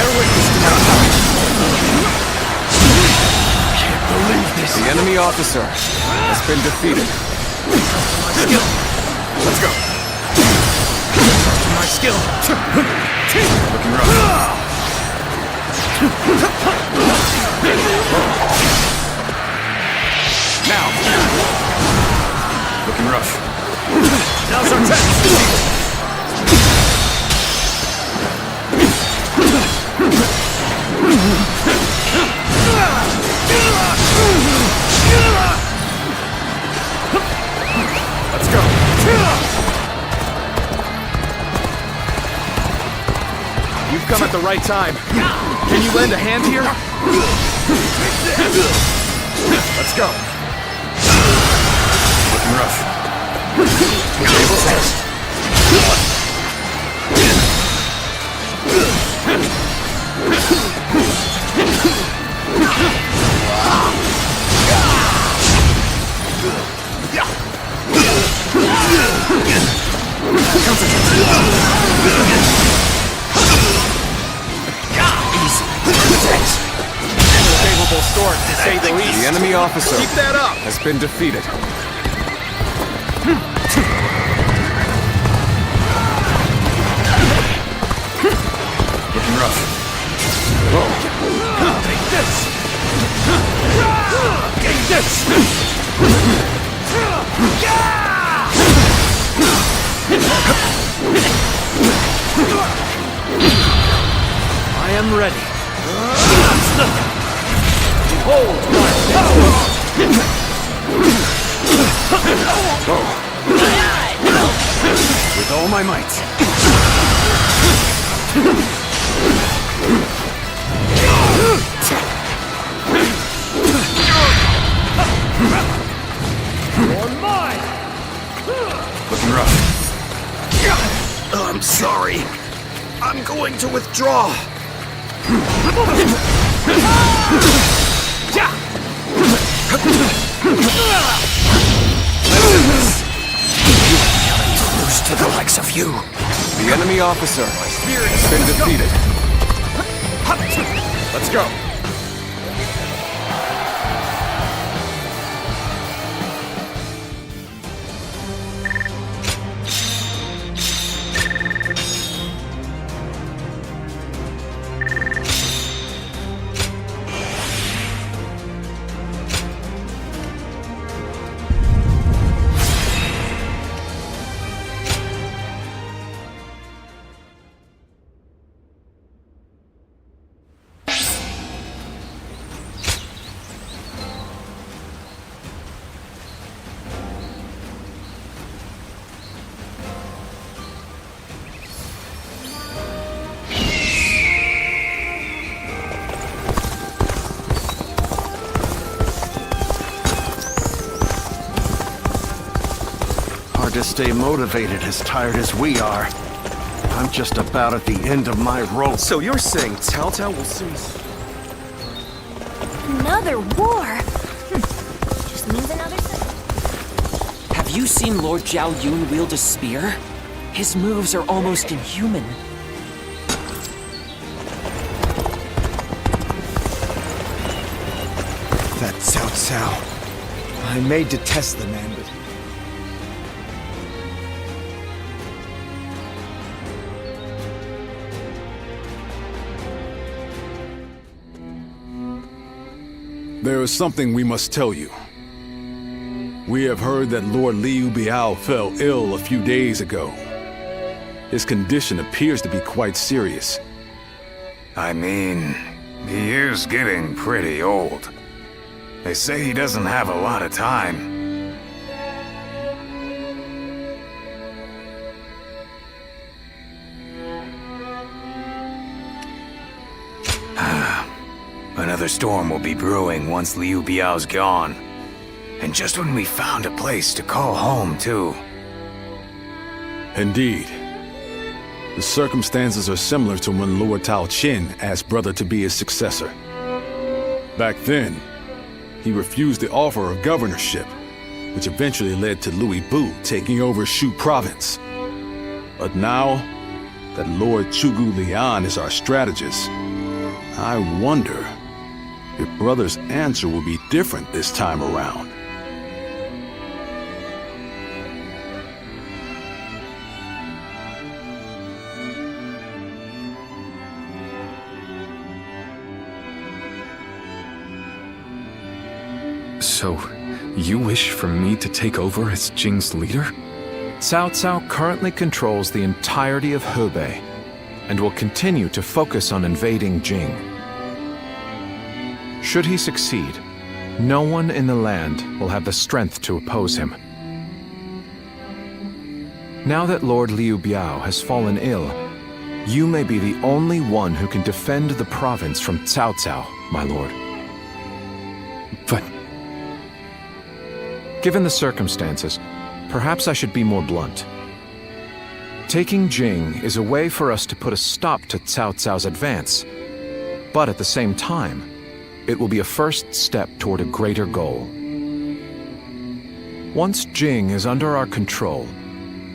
Can't believe this. The enemy officer has been defeated. Let's go. My skill. Looking rough. Now. Looking rough. Now's our test. Let's go. You've come at the right time. Can you lend a hand here? Let's go. Looking rough. Table's test. say the least. The enemy officer Keep that up. has been defeated. Looking rough. Take this! Take this! I am ready. Behold my With all my might. You're mine! Looking rough. I'm sorry. I'm going to withdraw. Lose to the likes of you. The enemy officer has been defeated. Let's go. To stay motivated as tired as we are. I'm just about at the end of my rope. So you're saying Cao Cao will soon... Another war? Just means another... Have you seen Lord Zhao Yun wield a spear? His moves are almost inhuman. That Cao Cao. I may detest the man, but There is something we must tell you. We have heard that Lord Liu Biao fell ill a few days ago. His condition appears to be quite serious. I mean, he is getting pretty old. They say he doesn't have a lot of time. Another storm will be brewing once Liu Biao's gone. And just when we found a place to call home, too. Indeed. The circumstances are similar to when Lord Tao Qin asked Brother to be his successor. Back then, he refused the offer of governorship, which eventually led to Louis Bu taking over Shu province. But now that Lord Chugu Lian is our strategist, I wonder if Brother's answer will be different this time around. So, you wish for me to take over as Jing's leader? Cao Cao currently controls the entirety of Hebei and will continue to focus on invading Jing. Should he succeed, no one in the land will have the strength to oppose him. Now that Lord Liu Biao has fallen ill, you may be the only one who can defend the province from Cao Cao, my lord. But... Given the circumstances, perhaps I should be more blunt. Taking Jing is a way for us to put a stop to Cao Cao's advance, but at the same time, it will be a first step toward a greater goal. Once Jing is under our control,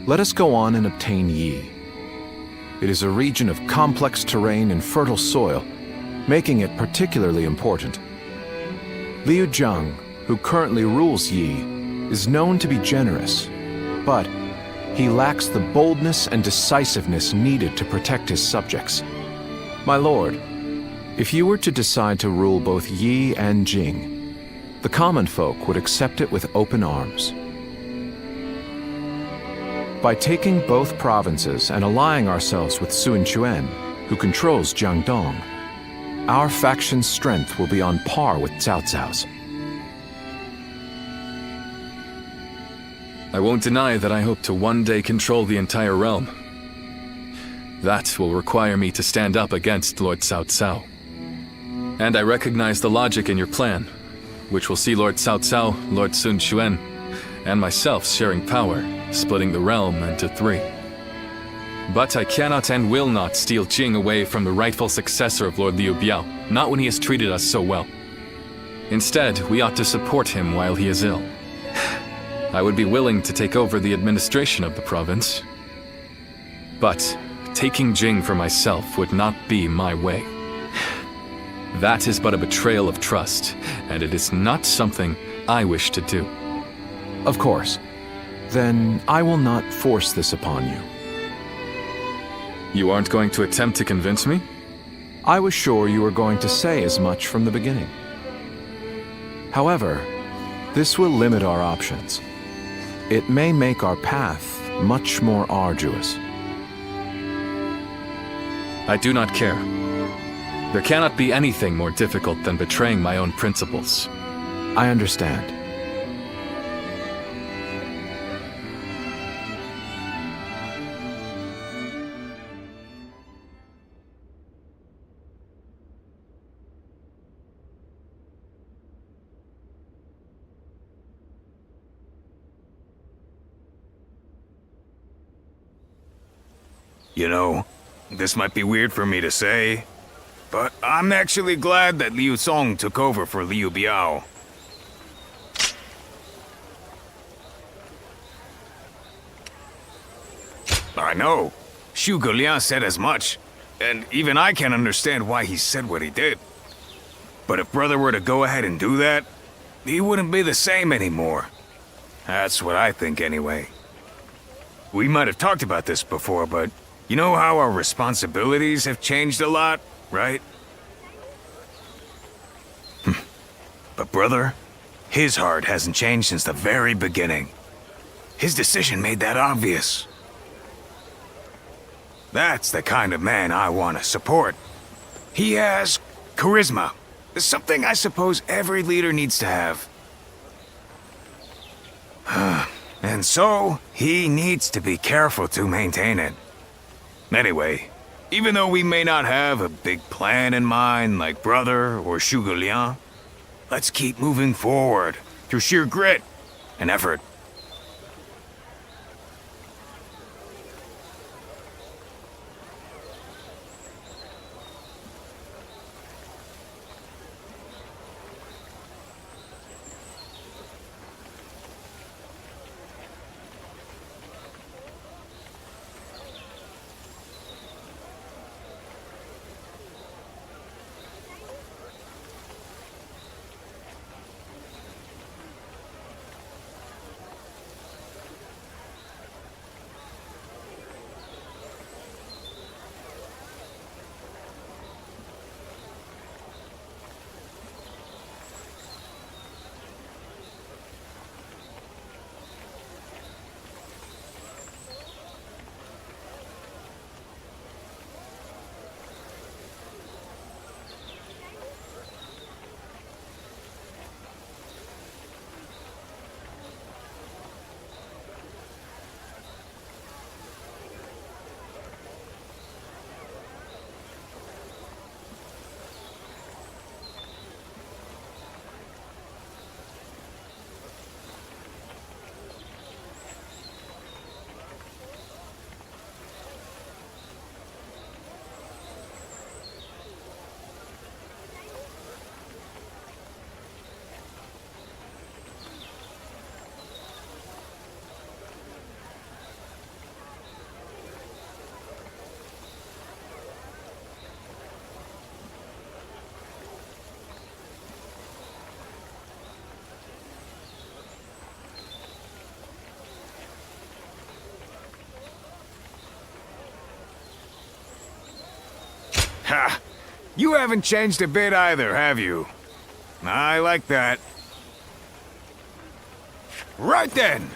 let us go on and obtain Yi. It is a region of complex terrain and fertile soil, making it particularly important. Liu Zhang, who currently rules Yi, is known to be generous, but he lacks the boldness and decisiveness needed to protect his subjects. My lord, if you were to decide to rule both Yi and Jing, the common folk would accept it with open arms. By taking both provinces and allying ourselves with Sun Quan, who controls Jiangdong, our faction's strength will be on par with Cao Cao's. I won't deny that I hope to one day control the entire realm. That will require me to stand up against Lord Cao Cao. And I recognize the logic in your plan, which will see Lord Cao Cao, Lord Sun Quan, and myself sharing power, splitting the realm into 3. But I cannot and will not steal Jing away from the rightful successor of Lord Liu Biao, not when he has treated us so well. Instead, we ought to support him while he is ill. I would be willing to take over the administration of the province. But taking Jing for myself would not be my way. That is but a betrayal of trust, and it is not something I wish to do. Of course. Then I will not force this upon you. You aren't going to attempt to convince me? I was sure you were going to say as much from the beginning. However, this will limit our options. It may make our path much more arduous. I do not care. There cannot be anything more difficult than betraying my own principles. I understand. You know, this might be weird for me to say, but I'm actually glad that Liu Song took over for Liu Biao. I know. Zhuge Liang said as much, and even I can't understand why he said what he did. But if brother were to go ahead and do that, he wouldn't be the same anymore. That's what I think anyway. We might have talked about this before, but you know how our responsibilities have changed a lot, right? But brother, his heart hasn't changed since the very beginning. His decision made that obvious. That's the kind of man I want to support. He has charisma. Something I suppose every leader needs to have. And so, he needs to be careful to maintain it. Anyway, even though we may not have a big plan in mind like brother or Zhuge Liang, let's keep moving forward through sheer grit and effort. Ha! You haven't changed a bit either, have you? I like that. Right then!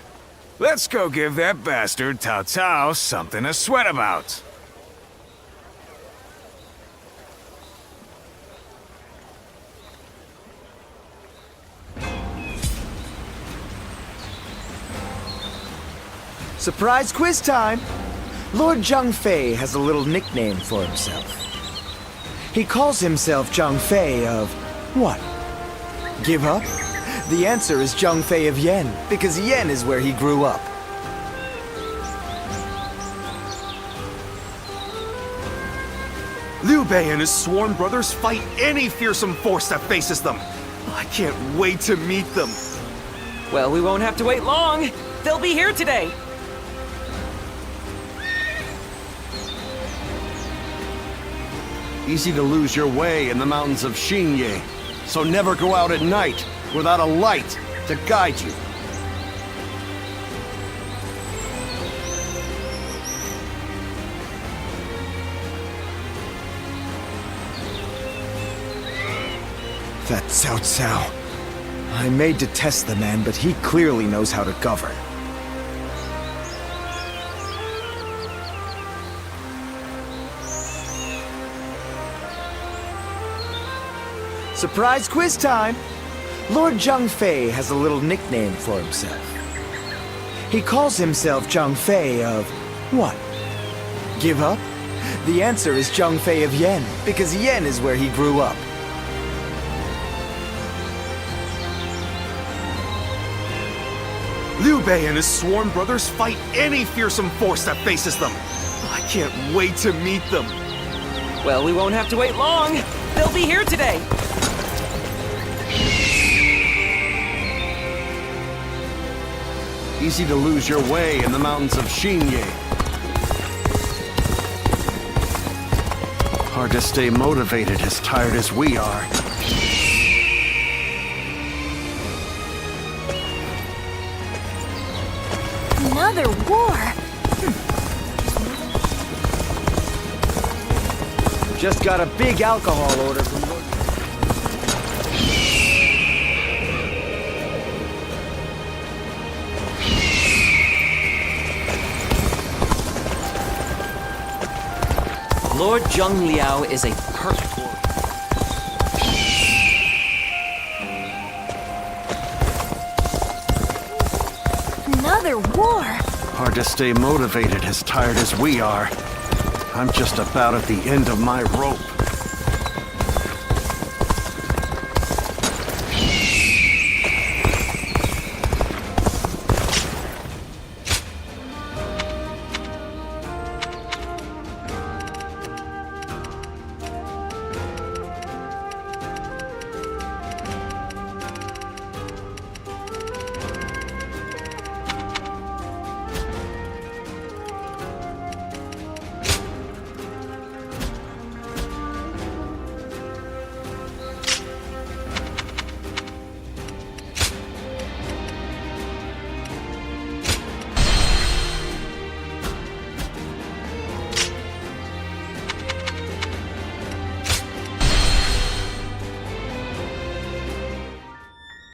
Let's go give that bastard Cao Cao something to sweat about. Surprise quiz time! Lord Zhang Fei has a little nickname for himself. He calls himself Zhang Fei of what? Give up? The answer is Zhang Fei of Yen, because Yen is where he grew up. Liu Bei and his sworn brothers fight any fearsome force that faces them. I can't wait to meet them. Well, we won't have to wait long. They'll be here today. Easy to lose your way in the mountains of Xinye, so never go out at night without a light to guide you. That Cao Cao. I may detest the man, but he clearly knows how to govern. Surprise quiz time! Lord Zhang Fei has a little nickname for himself. He calls himself Zhang Fei of what? Give up? The answer is Zhang Fei of Yen, because Yen is where he grew up. Liu Bei and his sworn brothers fight any fearsome force that faces them. I can't wait to meet them. Well, we won't have to wait long. They'll be here today. Easy to lose your way in the mountains of Xinye. Hard to stay motivated as tired as we are. Another war? Just got a big alcohol order from Lord... Lord Zheng Liao is a perfect warrior. Another war? Hard to stay motivated as tired as we are. I'm just about at the end of my rope.